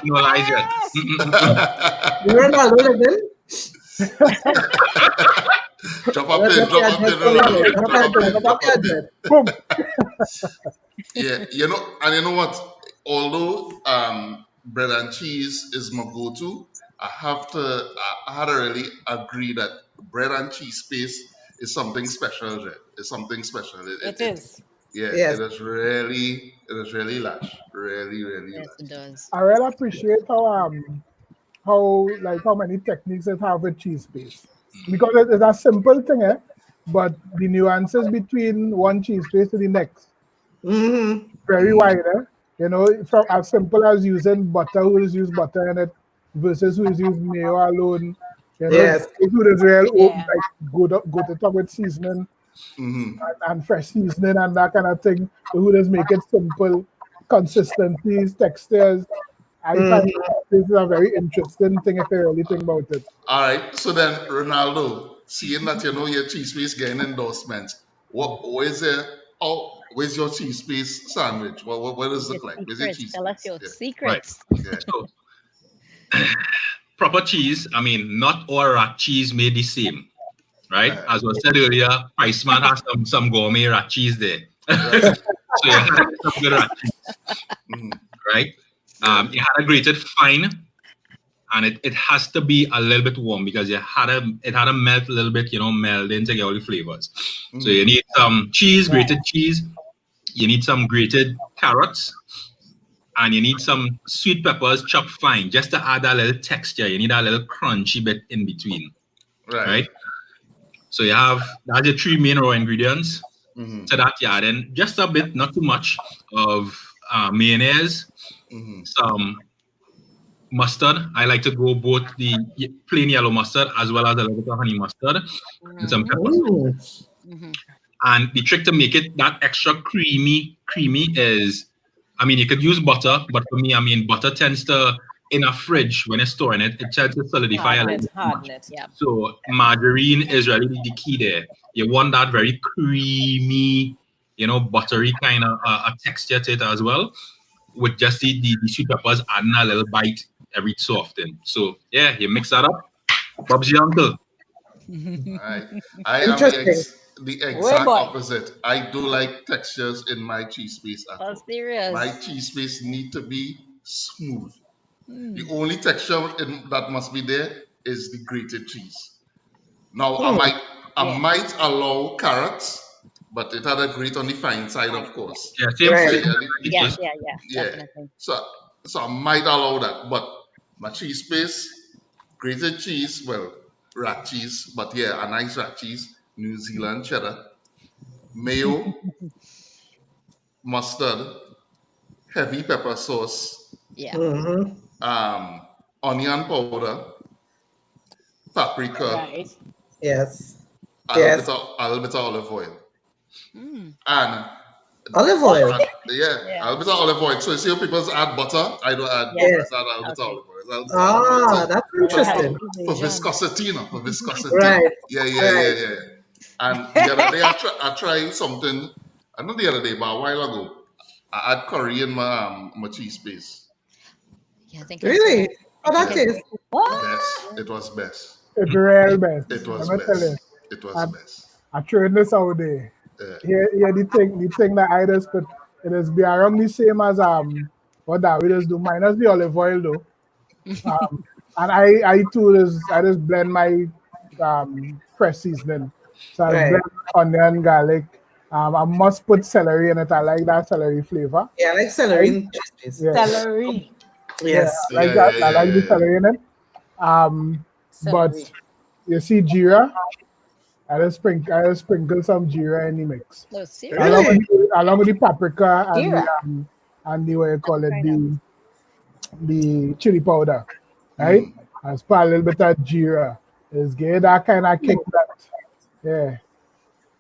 [SPEAKER 3] No lies yet.
[SPEAKER 4] Ronaldo again.
[SPEAKER 1] Drop up in. Yeah, you know what? Although bread and cheese is my go-to, I had to really agree that bread and cheese space is something special, Red. It's something special.
[SPEAKER 6] It is.
[SPEAKER 1] Yeah,
[SPEAKER 4] Yes.
[SPEAKER 1] it is really lush. Really
[SPEAKER 5] Yes,
[SPEAKER 1] lush.
[SPEAKER 5] it does.
[SPEAKER 2] I really appreciate how many techniques it have with cheese paste, because it's a simple thing, but the nuances between one cheese paste to the next very wide. You know, from as simple as using butter, who is use butter in it, versus who is use mayo alone. You know,
[SPEAKER 4] Yes.
[SPEAKER 2] who is real
[SPEAKER 6] Yeah.
[SPEAKER 2] go to talk with seasoning and fresh seasoning and that kind of thing. Who does make it simple, consistencies, textures. I find this is a very interesting thing if you really think about it.
[SPEAKER 1] All right. So then, Ronaldo, seeing that your cheese paste getting endorsements, where's your cheese paste sandwich? What does it look like? Where's your cheese
[SPEAKER 5] Tell us
[SPEAKER 1] paste?
[SPEAKER 5] your
[SPEAKER 1] Yeah.
[SPEAKER 5] secrets.
[SPEAKER 1] Yeah.
[SPEAKER 3] So, proper cheese, I mean, not all rat cheese made the same, right? As was said earlier, Priceman has some gourmet rat cheese there. So you had some good rat cheese, right? You had a grated fine, and it has to be a little bit warm because it had to melt a little bit, meld in to get all the flavors. So you need some cheese, grated cheese. You need some grated carrots. And you need some sweet peppers chopped fine just to add a little texture. You need a little crunchy bit in between, right? So that's your 3 main raw ingredients. To that, you add in just a bit, not too much, of mayonnaise, some mustard. I like to go both the plain yellow mustard as well as a little bit of honey mustard and some peppers. And the trick to make it that extra creamy is, I mean, you could use butter, but for me, I mean, butter tends to, in a fridge, when it's storing it tends to solidify a little bit.
[SPEAKER 6] Yeah.
[SPEAKER 3] So margarine is really the key there. You want that very creamy, buttery kind of a texture to it as well, with just the sweet peppers adding a little bite every so often. So yeah, you mix that up. Bob's your uncle.
[SPEAKER 1] I am the exact opposite. I do like textures in my cheese paste.
[SPEAKER 5] Serious?
[SPEAKER 1] My cheese paste need to be smooth. The only texture that must be there is the grated cheese. Now I might allow carrots, but it had a grate on the fine side, of course.
[SPEAKER 3] Yeah, same.
[SPEAKER 5] Yeah, definitely.
[SPEAKER 1] So I might allow that, but my cheese paste, grated cheese, well, rat cheese, but yeah, a nice rat cheese, New Zealand cheddar, mayo, mustard, heavy pepper sauce, onion powder, paprika,
[SPEAKER 4] yes,
[SPEAKER 1] a little bit of olive oil, and
[SPEAKER 4] olive oil.
[SPEAKER 1] A little bit of olive oil. So you see how people add butter? I don't add butter. I add a little bit of olive oil.
[SPEAKER 4] That's interesting.
[SPEAKER 1] For viscosity, for viscosity.
[SPEAKER 4] Right.
[SPEAKER 1] Yeah. And the other day I tried something. Not the other day, but a while ago. I add curry in my cheese paste.
[SPEAKER 5] Yeah, I think
[SPEAKER 4] really? Oh, that is.
[SPEAKER 1] Best. It was best.
[SPEAKER 2] It's real best.
[SPEAKER 1] It was best. It was best.
[SPEAKER 2] I tried this out there. Yeah, the thing that I just put, it is be around the same as what that we just do, minus the olive oil though. And I just blend my fresh seasoning. So I blend onion, garlic. I must put celery in it. I like that celery flavor.
[SPEAKER 4] Yeah, I like celery in cheese.
[SPEAKER 2] Yeah.
[SPEAKER 6] Celery.
[SPEAKER 4] Yes.
[SPEAKER 2] I like that. I like the celery in it. But you see Jira, I just sprinkle some Jira in the mix.
[SPEAKER 5] Oh, seriously?
[SPEAKER 2] Along with the paprika and the what you call it, the chili powder, right? I just put a little bit of Jira. It's get that kind of kick that.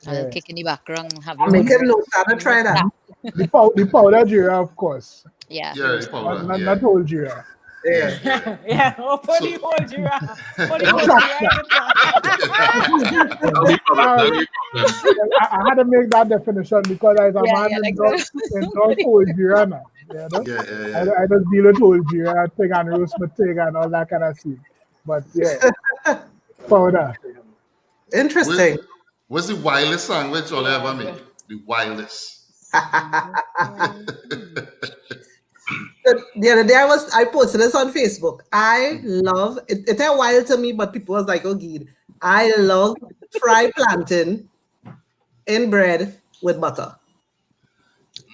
[SPEAKER 5] I'll kick in the background.
[SPEAKER 4] Make it look. I'm gonna try that.
[SPEAKER 2] The powder Jira, of course.
[SPEAKER 5] Yeah.
[SPEAKER 1] Yeah, the powder.
[SPEAKER 2] Not whole Jira.
[SPEAKER 4] Yeah.
[SPEAKER 6] Yeah, oh, put the whole Jira. Put the whole Jira in the
[SPEAKER 3] That'll be problem. That'll be problem.
[SPEAKER 2] I had to make that definition because as a man
[SPEAKER 5] like
[SPEAKER 2] in dog whole Jira now. You know?
[SPEAKER 1] Yeah.
[SPEAKER 2] I just deal with whole Jira thing and roast my thing and all that kind of thing. But yeah, powder.
[SPEAKER 4] Interesting.
[SPEAKER 1] What's the wildest sandwich you'll ever make? The wildest.
[SPEAKER 4] The other day I posted this on Facebook. I love it. It's a wild to me, but people was like, "Oh, Gid, I love fried plantain in bread with butter."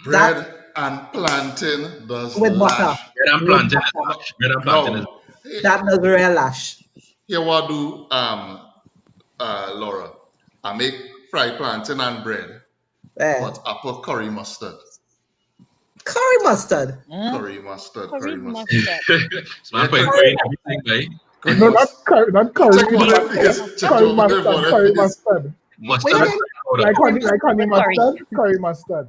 [SPEAKER 1] Bread and plantain does
[SPEAKER 4] With butter.
[SPEAKER 1] lash.
[SPEAKER 3] Bread and plantain is lash. Bread and plantain is
[SPEAKER 1] No.
[SPEAKER 4] That does real lash.
[SPEAKER 1] Here what do Laura? I make fried plantain and bread, but I put curry mustard.
[SPEAKER 4] Curry mustard.
[SPEAKER 1] Curry mustard.
[SPEAKER 3] So I'm putting curry in everything, right?
[SPEAKER 2] No, not curry.
[SPEAKER 1] Check what it is. Check
[SPEAKER 2] Curry
[SPEAKER 1] what it is.
[SPEAKER 2] mustard.
[SPEAKER 3] Mustard.
[SPEAKER 4] Wait,
[SPEAKER 2] Like honey mustard, curry mustard.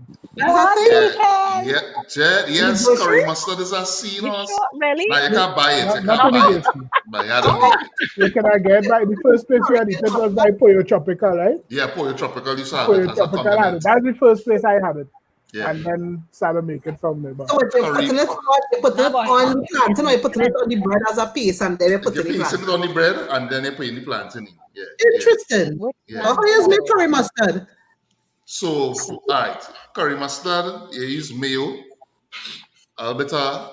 [SPEAKER 1] Yes, curry mustard is a scene.
[SPEAKER 5] Really?
[SPEAKER 1] Now you can't buy it. You
[SPEAKER 2] Not
[SPEAKER 1] can't
[SPEAKER 2] in
[SPEAKER 1] buy
[SPEAKER 2] the
[SPEAKER 1] it.
[SPEAKER 2] bakery.
[SPEAKER 1] But you had to make it.
[SPEAKER 2] You can get by the first place we had it was by Pollo Tropical, right?
[SPEAKER 1] Yeah, Pollo Tropical. You saw
[SPEAKER 2] Pollo
[SPEAKER 1] it as a
[SPEAKER 2] Tropical had it.
[SPEAKER 1] condiment.
[SPEAKER 2] That's the first place I had it.
[SPEAKER 1] Yeah.
[SPEAKER 2] And then started making from there. But
[SPEAKER 4] So you're putting it on the plantain, or you're putting it on the bread as a paste, and then you put
[SPEAKER 1] You
[SPEAKER 4] it in the
[SPEAKER 1] piece
[SPEAKER 4] plantain.
[SPEAKER 1] it on the bread and then you put in the plantain. Yeah.
[SPEAKER 4] Interesting.
[SPEAKER 1] Yeah.
[SPEAKER 4] How you make curry mustard?
[SPEAKER 1] So, alright, curry mustard, you use mayo, a bit of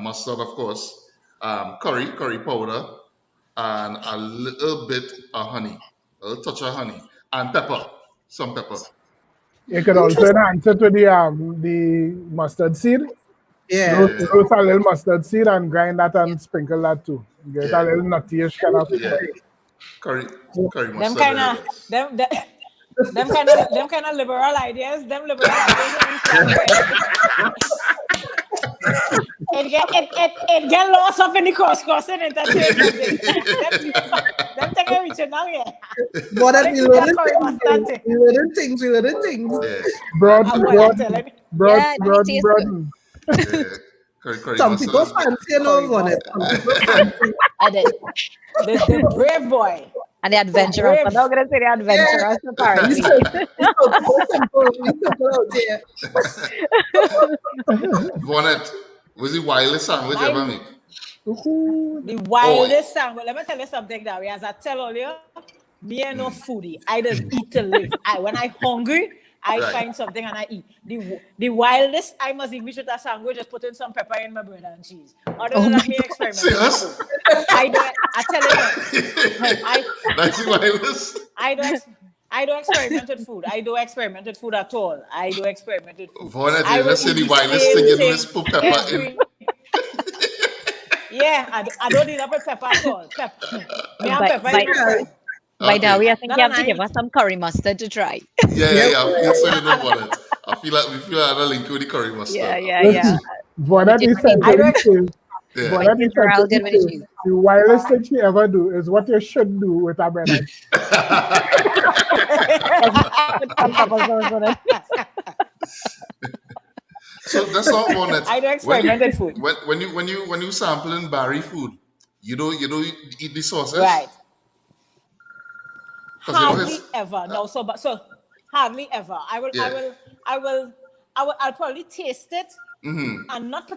[SPEAKER 1] mustard, of course, curry powder, and a little bit of honey, a little touch of honey, and pepper, some pepper.
[SPEAKER 2] you can also enhance it with the mustard seed.
[SPEAKER 4] Yeah.
[SPEAKER 2] Roast a little mustard seed and grind that and sprinkle that too. Get
[SPEAKER 1] Yeah.
[SPEAKER 2] a little nutty-ish kind of
[SPEAKER 1] Yeah. Curry
[SPEAKER 6] Them
[SPEAKER 1] mustard.
[SPEAKER 6] kind of them kind of liberal ideas. Them liberal ideas. It get lost up in the course and entertainment. Them thing I reach now, yeah.
[SPEAKER 4] But that we learning
[SPEAKER 6] curry mustard thing.
[SPEAKER 4] things. We learning things.
[SPEAKER 1] Yeah,
[SPEAKER 2] broad.
[SPEAKER 6] I'm telling you.
[SPEAKER 5] Yeah, that tastes
[SPEAKER 1] yeah. Curry
[SPEAKER 4] Some
[SPEAKER 1] mustard.
[SPEAKER 4] people fancy those on it. Some people fancy.
[SPEAKER 5] I did.
[SPEAKER 6] The brave boy.
[SPEAKER 5] And the adventurous. I'm not gonna say the adventurous
[SPEAKER 4] We
[SPEAKER 5] apparently.
[SPEAKER 4] simple.
[SPEAKER 1] Bonnet, was the wildest sandwich you ever make?
[SPEAKER 6] The wildest sound. Well, let me tell you something that way. As I tell you, me ain't no foodie. I just eat to live. When I hungry, I
[SPEAKER 1] Right.
[SPEAKER 6] find something and I eat. The wildest I must eat with a sandwich, just put in some pepper in my bread and cheese. Other than that, me experiment.
[SPEAKER 1] Serious?
[SPEAKER 6] I tell you,
[SPEAKER 1] That's the wildest.
[SPEAKER 6] I don't experiment with food. I don't experiment with food at all. I don't experiment with food.
[SPEAKER 1] Bonnet,
[SPEAKER 6] I
[SPEAKER 1] you
[SPEAKER 6] will
[SPEAKER 1] let's say
[SPEAKER 6] eat
[SPEAKER 1] the
[SPEAKER 6] the
[SPEAKER 1] wildest
[SPEAKER 6] same
[SPEAKER 1] thing you do
[SPEAKER 6] thing
[SPEAKER 1] is put pepper in.
[SPEAKER 6] every- Yeah, I don't eat up with pepper at all. Pepper. Me and
[SPEAKER 5] But-
[SPEAKER 6] pepper
[SPEAKER 5] but-
[SPEAKER 6] in my food.
[SPEAKER 5] By
[SPEAKER 1] Okay.
[SPEAKER 5] now, I think
[SPEAKER 6] No,
[SPEAKER 5] you have
[SPEAKER 6] no,
[SPEAKER 5] to
[SPEAKER 6] I
[SPEAKER 5] give
[SPEAKER 6] eat.
[SPEAKER 5] us some curry mustard to try.
[SPEAKER 1] Yeah. I feel so you know about it. I feel like we feel another link with the curry mustard.
[SPEAKER 5] Yeah.
[SPEAKER 2] Bonnet is
[SPEAKER 6] I don't-
[SPEAKER 2] essentially
[SPEAKER 1] Yeah.
[SPEAKER 2] Bonnet is
[SPEAKER 5] I'll get rid of
[SPEAKER 2] essentially
[SPEAKER 5] cheese.
[SPEAKER 2] the wildest thing she ever do is what you should do with a bread. and cheese.
[SPEAKER 1] So that's all Bonnet.
[SPEAKER 6] I don't experiment with food.
[SPEAKER 1] When you sampling Barry food, you don't eat the sauces.
[SPEAKER 6] Right.
[SPEAKER 1] 'Cause you
[SPEAKER 6] Hardly
[SPEAKER 1] always-
[SPEAKER 6] ever. No, so hardly ever. I'll probably taste it, and not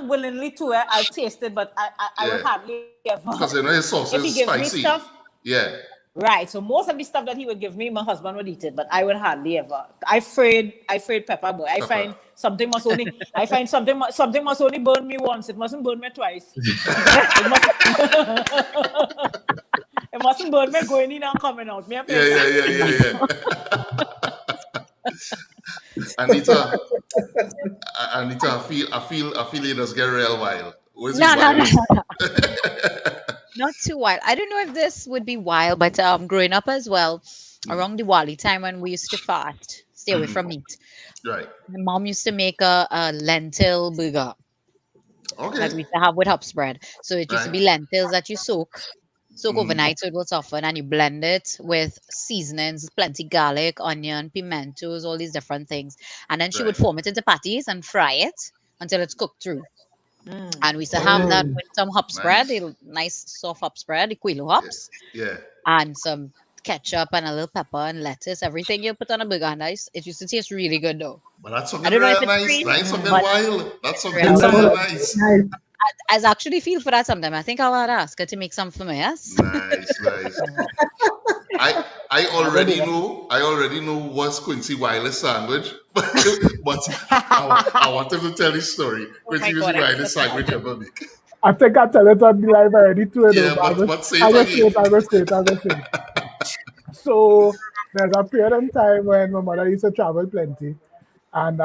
[SPEAKER 6] willingly to it. I'll taste it, but I will
[SPEAKER 1] Yeah.
[SPEAKER 6] hardly ever.
[SPEAKER 1] Because you know his sauce
[SPEAKER 6] If he
[SPEAKER 1] is
[SPEAKER 6] gives
[SPEAKER 1] spicy.
[SPEAKER 6] me stuff,
[SPEAKER 1] Yeah.
[SPEAKER 6] right. So most of the stuff that he would give me, my husband would eat it, but I would hardly ever. I afraid pepper boy. I find something must only burn me once. It mustn't burn me twice. It mustn't burn me going in and coming out. Me
[SPEAKER 1] Yeah. Anita, I feel it does get real wild. What's
[SPEAKER 5] No.
[SPEAKER 1] it
[SPEAKER 5] Not too wild. I don't know if this would be wild, but growing up as well, around Diwali time when we used to fast, stay away from meat.
[SPEAKER 1] Right.
[SPEAKER 5] My mom used to make a lentil burger that we
[SPEAKER 1] Okay.
[SPEAKER 5] used to have with hops bread. So it used to
[SPEAKER 1] Right.
[SPEAKER 5] be lentils that you soak overnight so it will soften, and you blend it with seasonings, plenty garlic, onion, pimentos, all these different things. And then she would
[SPEAKER 1] Right.
[SPEAKER 5] form it into patties and fry it until it's cooked through. And we used to have that with some hops bread, a nice soft hops bread, quilo hops,
[SPEAKER 1] Yeah.
[SPEAKER 5] and some ketchup and a little pepper and lettuce. Everything you put on a burger, and it used to taste really good though.
[SPEAKER 1] But that's
[SPEAKER 5] I
[SPEAKER 1] something
[SPEAKER 5] don't know if
[SPEAKER 1] real
[SPEAKER 5] it's
[SPEAKER 1] nice.
[SPEAKER 5] free,
[SPEAKER 1] Nice something
[SPEAKER 5] but
[SPEAKER 1] wild. That's something
[SPEAKER 5] real
[SPEAKER 1] real
[SPEAKER 5] nice.
[SPEAKER 1] nice.
[SPEAKER 5] I actually feel for that sometime. I think I'll ask her to make some for me. Yes.
[SPEAKER 1] Nice. I already know what's Quincy Wiley's sandwich, but I want him to tell his story. Quincy Wiley's sandwich ever make.
[SPEAKER 2] I think I tell it on the live already too.
[SPEAKER 1] Yeah, but say
[SPEAKER 2] I
[SPEAKER 1] it
[SPEAKER 2] will say it. So there's a period in time when my mother used to travel plenty, and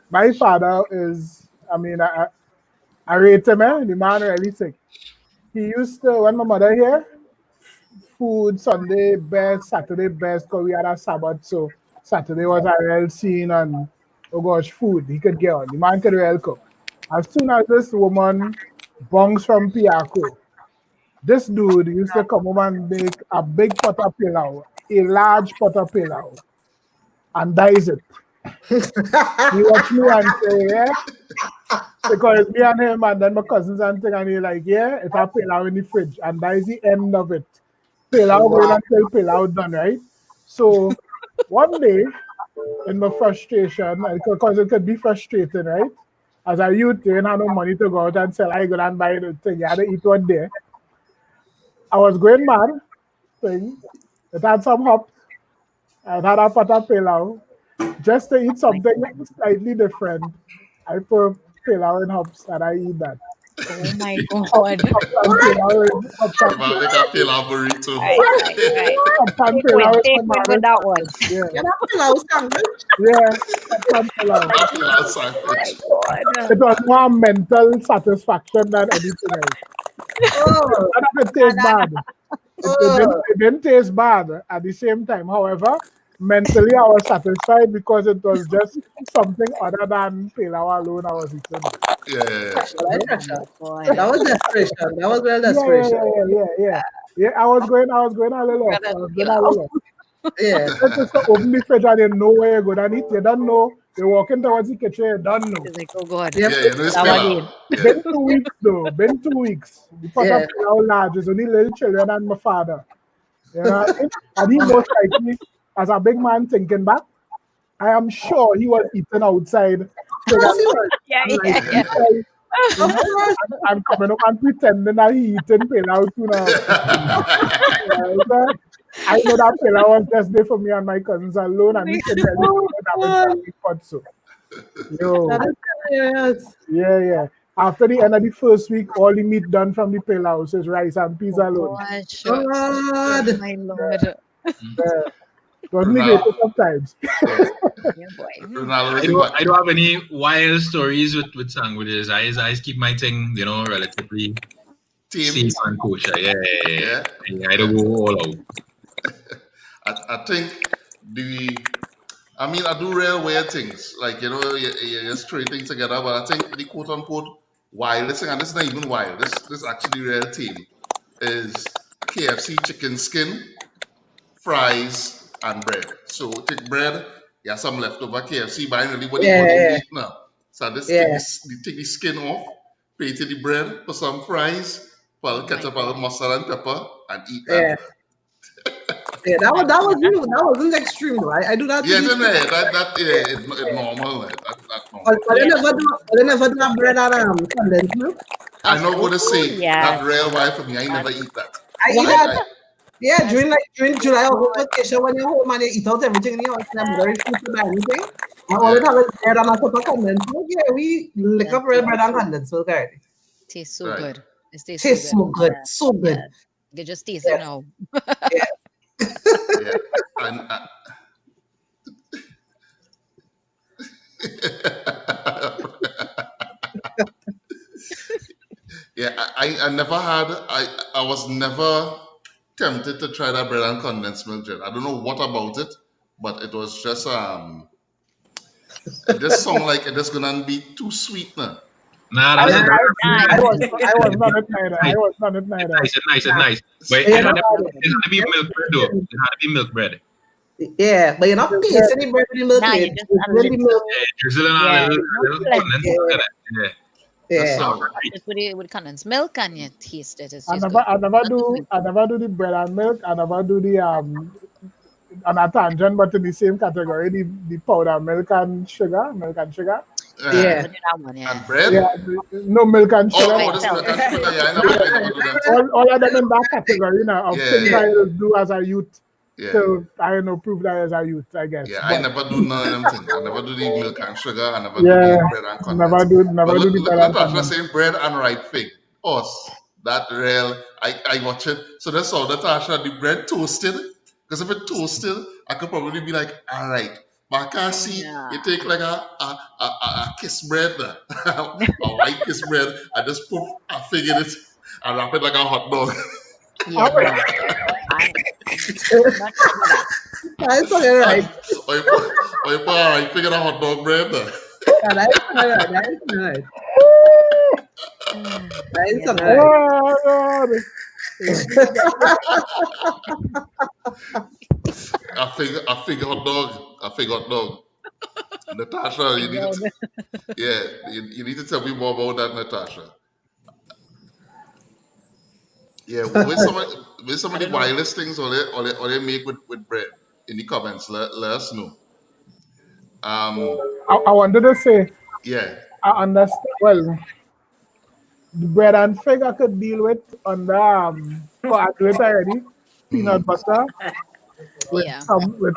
[SPEAKER 2] my father is, I rate him, the man really sick. He used to, when my mother here, food Sunday best, Saturday best, because we had a Sabbath, so Saturday was a real scene, and oh gosh, food he could get on. The man could real cook. As soon as this woman bongs from Piaco, this dude used to come home and make a big pot of pilau, a large pot of pilau, and dice it. He watch me and say, yeah, because me and him and then my cousins and thing, and he like, yeah, it's a pilau in the fridge, and that is the end of it. Pilau going until pilau done, right? So one day, in my frustration, because it could be frustrating, right? As a youth, you didn't have no money to go out and sell. I go and buy the thing. You had to eat one day. I was going mad. Thing. It had some hops. I had a pot of pilau. Just to eat something slightly different. I put pilau and hops and I eat that.
[SPEAKER 5] Oh my God.
[SPEAKER 1] Pilau burrito.
[SPEAKER 5] With that one.
[SPEAKER 2] Yeah.
[SPEAKER 4] Pilau sandwich.
[SPEAKER 1] Pilau sandwich.
[SPEAKER 2] It was more mental satisfaction than anything else. It tastes bad. It didn't taste bad at the same time. However, mentally I was satisfied because it was just something other than pilau alone I was eating.
[SPEAKER 1] Yeah.
[SPEAKER 4] That was desperation. That was real desperation.
[SPEAKER 2] Yeah, I was going a little off.
[SPEAKER 4] Yeah.
[SPEAKER 2] Let's just open the fridge and you know where you're going to eat. You don't know. You're walking towards the kitchen, you don't know.
[SPEAKER 5] It's like, oh God.
[SPEAKER 1] Yeah, it's pilau.
[SPEAKER 2] Been 2 weeks though. Been 2 weeks. The pot of pilau large. There's only little children and my father. You know, and he most likely, as a big man thinking back, I am sure he was eating outside. I'm coming up and pretending that he eating pilau too now. I know that pilau was just there for me and my cousins alone, and we can tell you that was a pot so. Yeah. After the end of the first week, all the meat done from the pilau, so it's rice and peas alone.
[SPEAKER 4] God.
[SPEAKER 5] My Lord.
[SPEAKER 2] Wasn't it sometimes?
[SPEAKER 3] I don't have any wild stories with sandwiches. I keep my thing, relatively safe and kosher. Yeah. I don't go all out.
[SPEAKER 1] I think I do real weird things. Like, you just throw things together, but I think the quote unquote wildest thing, and this is not even wild, this actually real theme, is KFC chicken skin, fries, and bread. So take bread, you have some leftover KFC, but I really what you eat now. So take the skin off, put the bread, put some fries, put ketchup, mustard, and pepper, and eat that.
[SPEAKER 4] Yeah, that was you. That wasn't extreme, right? I do that.
[SPEAKER 1] Yeah, it's normal. That's normal.
[SPEAKER 4] But they never do that bread and condensed milk.
[SPEAKER 1] I know what to say. That real wife for me. I never eat that.
[SPEAKER 4] I eat that. Yeah, during July or vacation when you're home and you eat out everything in your house, I'm very food to buy anything. I always have a bread and a cup of condensed milk. Yeah, we lick up real bread and condensed milk already.
[SPEAKER 5] Tastes so good. It
[SPEAKER 4] tastes so good. So good.
[SPEAKER 5] Yeah. You just taste it now.
[SPEAKER 1] Yeah. I never had. I was never tempted to try that bread and condensed milk. I don't know what about it, but it was just it just sounded like it just gonna be too sweet now.
[SPEAKER 3] Nah,
[SPEAKER 2] I was not at night.
[SPEAKER 3] It's nice. But it had to be milk bread though. It had to be milk bread.
[SPEAKER 4] Yeah, but you're not pasting the bread with the milk.
[SPEAKER 5] Nah, you
[SPEAKER 4] It's
[SPEAKER 5] just
[SPEAKER 4] really milk.
[SPEAKER 3] Drizzle in a
[SPEAKER 5] Yeah,
[SPEAKER 3] little condensed milk in it.
[SPEAKER 4] Yeah.
[SPEAKER 1] So,
[SPEAKER 5] Just put it with condensed milk and you taste it. It's
[SPEAKER 2] I
[SPEAKER 5] just
[SPEAKER 2] never,
[SPEAKER 5] good.
[SPEAKER 2] I never do the bread and milk. I never do the on a tangent, but in the same category, the powder milk and sugar.
[SPEAKER 4] Yeah.
[SPEAKER 5] But do that one, yeah.
[SPEAKER 1] and bread.
[SPEAKER 2] Yeah, no milk and sugar.
[SPEAKER 1] Oh, this milk and sugar. Yeah, I never do that.
[SPEAKER 2] All of them in that category, you know, of
[SPEAKER 1] Yeah.
[SPEAKER 2] things I will do as a youth.
[SPEAKER 1] Yeah.
[SPEAKER 2] So I don't know, prove that as a youth, I guess.
[SPEAKER 1] Yeah,
[SPEAKER 2] But
[SPEAKER 1] I never do none of them things. I never do the milk and sugar. I never
[SPEAKER 2] Yeah,
[SPEAKER 1] do the bread and condensed.
[SPEAKER 2] never do the
[SPEAKER 1] But
[SPEAKER 2] bread and
[SPEAKER 1] Natasha
[SPEAKER 2] condensed.
[SPEAKER 1] saying bread and ripe fig. Us, that real. I watch it. So that's how Natasha the bread toasted. Because if it toasted, I could probably be like, all right. But I can't see you take like a kiss bread, a white kiss bread, and just put a fig in it and wrap it like a hot dog.
[SPEAKER 5] Yeah, no. I'm not sure that.
[SPEAKER 4] That's all right.
[SPEAKER 1] Or you put a right fig in a hot dog bread.
[SPEAKER 4] Yeah, that's all right. That's all right. That's all right.
[SPEAKER 2] Oh, God.
[SPEAKER 1] A fig hot dog. Natasha, you need to tell me more about that, Natasha. Yeah, with some of the wildest things or they make with bread in the comments. Let us know.
[SPEAKER 2] I wanted to say,
[SPEAKER 1] Yeah.
[SPEAKER 2] I understand. Well, the bread and fig I could deal with on the for I do it already. Peanut butter
[SPEAKER 5] Yeah.
[SPEAKER 2] with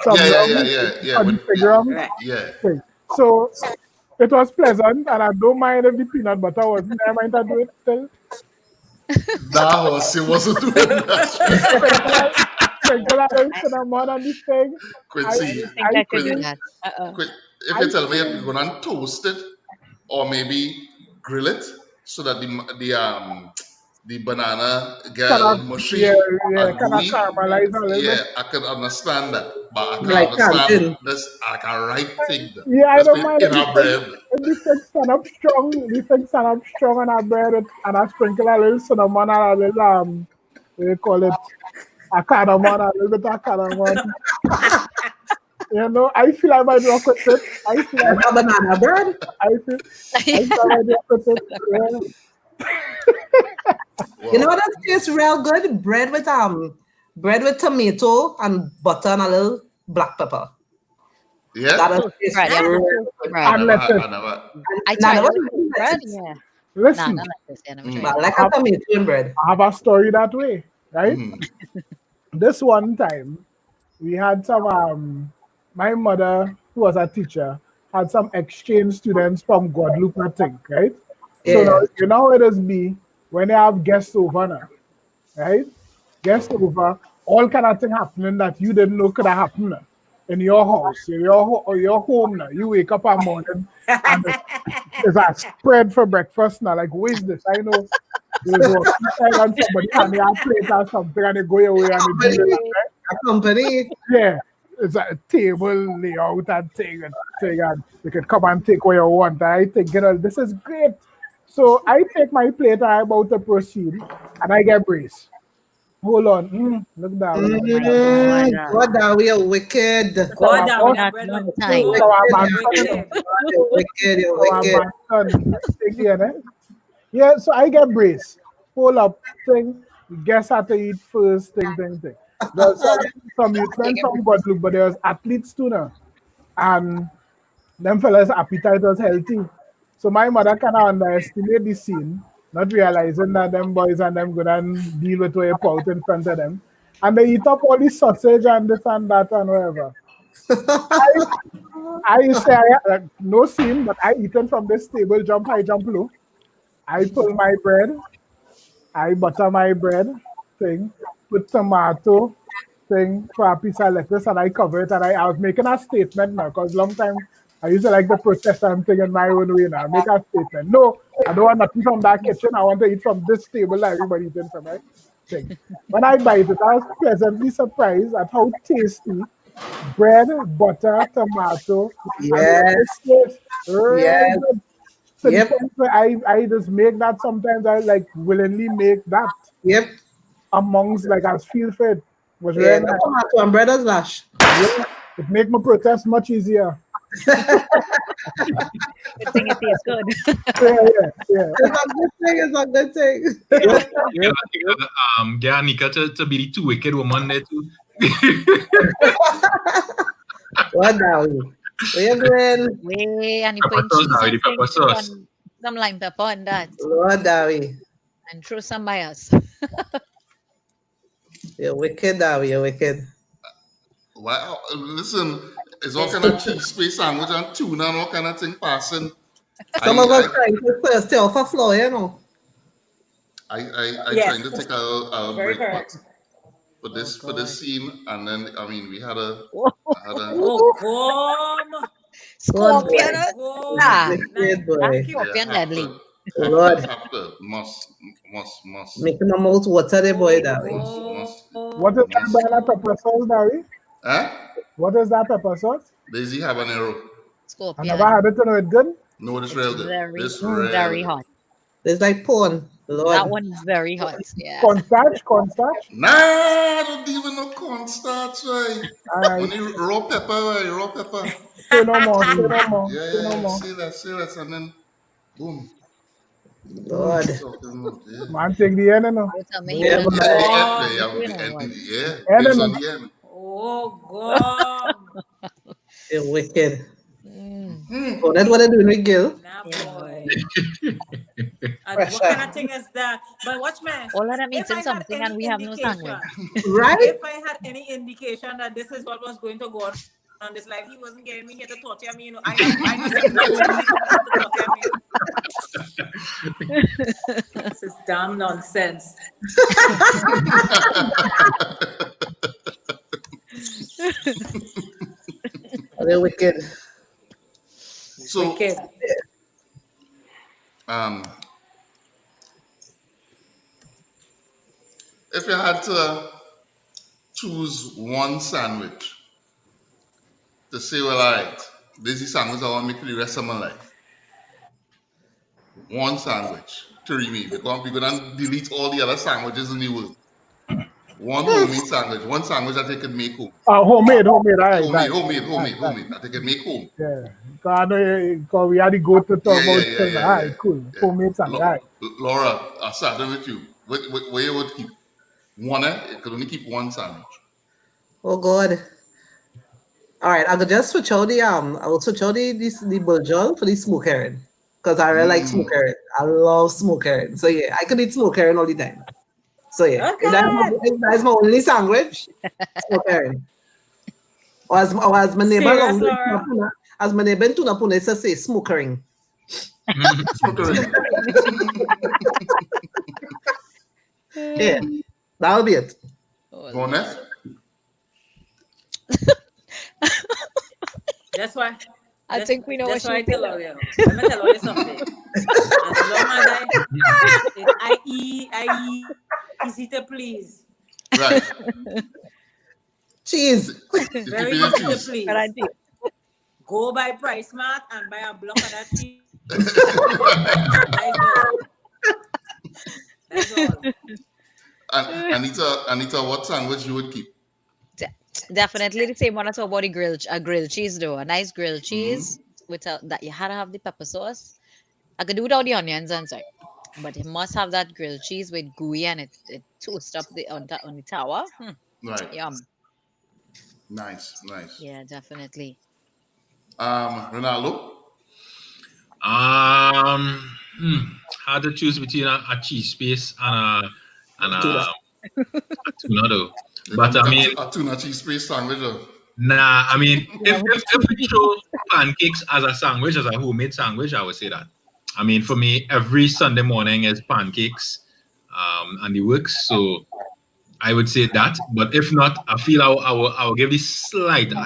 [SPEAKER 2] some
[SPEAKER 1] Yeah.
[SPEAKER 2] on the fig rum
[SPEAKER 1] Yeah.
[SPEAKER 2] thing. So it was pleasant, and I don't mind if the peanut butter wasn't there. I might have do it still.
[SPEAKER 1] That horse, you wasn't doing that.
[SPEAKER 2] Sprinkle a little cinnamon on the fig.
[SPEAKER 1] Quincy,
[SPEAKER 5] I think I could do
[SPEAKER 1] Quincy,
[SPEAKER 5] that.
[SPEAKER 1] if you tell me you're going to toast it or maybe grill it so that the banana get mushy
[SPEAKER 2] Yeah,
[SPEAKER 1] and
[SPEAKER 2] kind of
[SPEAKER 1] gooey,
[SPEAKER 2] caramelize a little
[SPEAKER 1] yeah,
[SPEAKER 2] bit.
[SPEAKER 1] I can understand that. But I can
[SPEAKER 4] Like
[SPEAKER 1] understand
[SPEAKER 4] Canton.
[SPEAKER 1] this like a right thing.
[SPEAKER 2] Yeah, I
[SPEAKER 1] Let's
[SPEAKER 2] don't
[SPEAKER 1] put
[SPEAKER 2] mind
[SPEAKER 1] in
[SPEAKER 2] if
[SPEAKER 1] our bread.
[SPEAKER 2] the fig stand up strong on our bread and I sprinkle a little cinnamon and a little what do you call it? A cardamom, a little bit of cardamom. You know, I feel I might work with it. I feel
[SPEAKER 4] That's a banana bread.
[SPEAKER 2] I might work with it. Yeah.
[SPEAKER 4] You know what that tastes real good? Bread with tomato and butter and a little black pepper.
[SPEAKER 1] Yeah.
[SPEAKER 4] That tastes
[SPEAKER 5] Right, yeah.
[SPEAKER 4] real
[SPEAKER 5] Right.
[SPEAKER 2] And lettuce.
[SPEAKER 5] I
[SPEAKER 4] Nah,
[SPEAKER 5] tried
[SPEAKER 4] what
[SPEAKER 5] it
[SPEAKER 4] do you
[SPEAKER 5] with bread,
[SPEAKER 4] like?
[SPEAKER 5] yeah.
[SPEAKER 2] Listen,
[SPEAKER 5] Not like this, yeah, never
[SPEAKER 1] Mm.
[SPEAKER 5] tried
[SPEAKER 4] I
[SPEAKER 5] it.
[SPEAKER 4] like a tomato in bread.
[SPEAKER 2] I have a story that way, right?
[SPEAKER 1] Mm.
[SPEAKER 2] This one time, we had some, my mother, who was a teacher, had some exchange students from Guadeloupe, I think, right? So
[SPEAKER 4] Yeah.
[SPEAKER 2] now, you know how it is be when they have guests over now, right? Guests over, all kind of thing happening that you didn't know could have happened now. In your house, in your home now. You wake up one morning and there's a spread for breakfast now. Like, who is this? I know you go inside and somebody hand you a plate or something and they go away and they do it, right?
[SPEAKER 4] A company.
[SPEAKER 2] Yeah, it's a table layout and thing and you can come and take what you want. And I think, this is great. So I take my plate and I'm about to proceed and I get brace. Hold on. Look down.
[SPEAKER 4] God, that we are wicked.
[SPEAKER 6] God, that
[SPEAKER 2] Oh,
[SPEAKER 6] that bread
[SPEAKER 5] no
[SPEAKER 6] was
[SPEAKER 5] time.
[SPEAKER 6] good.
[SPEAKER 2] So I'm
[SPEAKER 6] Wicked.
[SPEAKER 4] You're wicked. You're wicked.
[SPEAKER 2] Yeah, so I get brace. Hold up, thing. Guess how to eat first, thing. There's some youth men from Guadeloupe, but there's athletes too now. And them fellas' appetite was healthy. So my mother kind of underestimate the scene, not realizing that them boys and them go and deal with what you put out in front of them. And they eat up all the sausage and this and that and whatever. I say, no scene, but I eaten from this table, jump high, jump low. I pull my bread, I butter my bread, thing, put tomato, thing, for a piece of lettuce, and I cover it. And I was making a statement now, because long time I used to like to protest and thing in my own way now. Make a statement. No, I don't want nothing from that kitchen. I want to eat from this table that everybody eating from, right? Thing. When I bite it, I was pleasantly surprised at how tasty bread, butter, tomato,
[SPEAKER 4] Yes.
[SPEAKER 2] and
[SPEAKER 4] Yes.
[SPEAKER 2] so
[SPEAKER 4] Yep.
[SPEAKER 2] I just make that sometimes. I like willingly make that
[SPEAKER 4] Yep.
[SPEAKER 2] amongst like I feel fit. Was
[SPEAKER 4] Yeah,
[SPEAKER 2] really
[SPEAKER 4] that's
[SPEAKER 2] nice.
[SPEAKER 4] tomato and bread as lash.
[SPEAKER 2] Yeah. It make my protest much easier.
[SPEAKER 5] Good thing it tastes good.
[SPEAKER 2] Yeah.
[SPEAKER 4] It's a good thing.
[SPEAKER 3] Get Anika to be the too wicked woman there too.
[SPEAKER 4] What now? Where you going?
[SPEAKER 5] Way and you
[SPEAKER 3] Pepper
[SPEAKER 5] put
[SPEAKER 3] sauce,
[SPEAKER 5] cheese
[SPEAKER 3] Dawi,
[SPEAKER 5] and
[SPEAKER 3] the pepper
[SPEAKER 5] things
[SPEAKER 3] sauce.
[SPEAKER 5] on some lime pepper on that
[SPEAKER 4] Lord Dawi.
[SPEAKER 5] and throw some bias.
[SPEAKER 4] You're wicked, Dawi. You're wicked.
[SPEAKER 1] Wow, listen, it's all kind of cheap space sandwich and tuna and all kind of thing passing.
[SPEAKER 4] Some of us trying to stay off a floor, you know.
[SPEAKER 1] I
[SPEAKER 6] Yes.
[SPEAKER 1] trying to take a
[SPEAKER 6] Very
[SPEAKER 1] break
[SPEAKER 6] correct.
[SPEAKER 1] for this scene, and then I mean we had a
[SPEAKER 6] Oh, come.
[SPEAKER 5] Scorpion.
[SPEAKER 6] Go.
[SPEAKER 5] Ah,
[SPEAKER 4] Wicked boy.
[SPEAKER 5] scorpion deadly.
[SPEAKER 4] Lord.
[SPEAKER 1] after must
[SPEAKER 4] Making my mouth water, the boy, Dawi.
[SPEAKER 1] must.
[SPEAKER 2] What is that banana pepper sauce, Dawi?
[SPEAKER 1] Huh?
[SPEAKER 2] What is that pepper sauce?
[SPEAKER 1] Daisy habanero.
[SPEAKER 2] I
[SPEAKER 5] Scorpion.
[SPEAKER 2] never had it, it's good.
[SPEAKER 1] No, it's real good.
[SPEAKER 5] Very,
[SPEAKER 1] This real
[SPEAKER 5] very
[SPEAKER 1] good.
[SPEAKER 5] hot.
[SPEAKER 4] It's like porn. Lord.
[SPEAKER 5] That one is very hot. Yeah.
[SPEAKER 2] Cornstarch.
[SPEAKER 1] Nah, I don't even know cornstarch, right?
[SPEAKER 2] Alright.
[SPEAKER 1] Only raw pepper, right? Raw pepper.
[SPEAKER 2] Say no more.
[SPEAKER 1] Yeah. Say that, and then boom.
[SPEAKER 4] Lord.
[SPEAKER 1] Yeah.
[SPEAKER 2] Man, take the end, no.
[SPEAKER 5] It's amazing.
[SPEAKER 4] Yeah, but-
[SPEAKER 1] Based on the end.
[SPEAKER 6] Oh, God.
[SPEAKER 4] You're wicked.
[SPEAKER 5] Mm.
[SPEAKER 4] Oh, that's what they're doing with Gil.
[SPEAKER 6] Nah,
[SPEAKER 5] Yeah,
[SPEAKER 6] boy. And what kind of thing is that? But watch me.
[SPEAKER 5] All of them
[SPEAKER 6] If
[SPEAKER 5] eating
[SPEAKER 6] I had
[SPEAKER 5] something and
[SPEAKER 6] any
[SPEAKER 5] we have no
[SPEAKER 6] indication-
[SPEAKER 5] sandwich.
[SPEAKER 4] Right?
[SPEAKER 6] If I had any indication that this is what was going to go on this life, he wasn't getting me here to torture me. You know, I know something to torture me. This is damn nonsense.
[SPEAKER 4] They're wicked.
[SPEAKER 1] So
[SPEAKER 6] Wicked.
[SPEAKER 1] if you had to choose one sandwich to say, well, all right, this is sandwich I want to make for the rest of my life. One sandwich to remain, because we're going to delete all the other sandwiches in the world. One homemade sandwich, one sandwich that they could make home.
[SPEAKER 2] Homemade, alright.
[SPEAKER 1] Homemade, that they could make home.
[SPEAKER 2] Yeah. Because I know because we had to go to talk about things.
[SPEAKER 1] Yeah.
[SPEAKER 2] Alright, cool.
[SPEAKER 1] Yeah.
[SPEAKER 2] Homemade sandwich. Alright.
[SPEAKER 1] Laura, I'll start with you. Where you would keep? One, you could only keep one sandwich.
[SPEAKER 4] Oh God. All right, I could just switch out the burgel for the smoke herring. Because I really like smoke herring. I love smoke herring. So yeah, I could eat smoke herring all the time. So yeah,
[SPEAKER 6] Okay.
[SPEAKER 4] if that's my only sandwich, smoke herring. Or as my neighbor
[SPEAKER 6] Serious,
[SPEAKER 4] along
[SPEAKER 6] Laura?
[SPEAKER 4] the as my neighbor in Tuna Pune used to say smoke herring. Yeah, that'll be it.
[SPEAKER 1] Honest?
[SPEAKER 6] That's why.
[SPEAKER 5] I think we know what
[SPEAKER 6] That's why I
[SPEAKER 5] she
[SPEAKER 6] tell all you. Let me tell all you something. As long as I eat, easy to please.
[SPEAKER 1] Right.
[SPEAKER 4] Cheese.
[SPEAKER 6] Very
[SPEAKER 1] Keep it
[SPEAKER 6] easy
[SPEAKER 1] in
[SPEAKER 6] to
[SPEAKER 1] cheese.
[SPEAKER 6] please.
[SPEAKER 5] But I think
[SPEAKER 6] Go by Price Mart and buy a block of that cheese. That's all.
[SPEAKER 1] And Anita, what sandwich you would keep?
[SPEAKER 5] definitely the same one I talk about the grilled cheese though. A nice grilled cheese without that you had to have the pepper sauce. I could do without the onions and so, but it must have that grilled cheese with gooey and it toast up on the tower.
[SPEAKER 1] Right.
[SPEAKER 5] Yum.
[SPEAKER 1] Nice.
[SPEAKER 5] Yeah, definitely.
[SPEAKER 1] Ronaldo?
[SPEAKER 3] Hard to choose between a cheese paste and a tuna though. But I mean,
[SPEAKER 1] a tuna cheese paste sandwich.
[SPEAKER 3] nah, I mean, if we show pancakes as a sandwich, as a homemade sandwich, I would say that. I mean, for me, every Sunday morning is pancakes and the works. So I would say that. But if not, I feel I will give this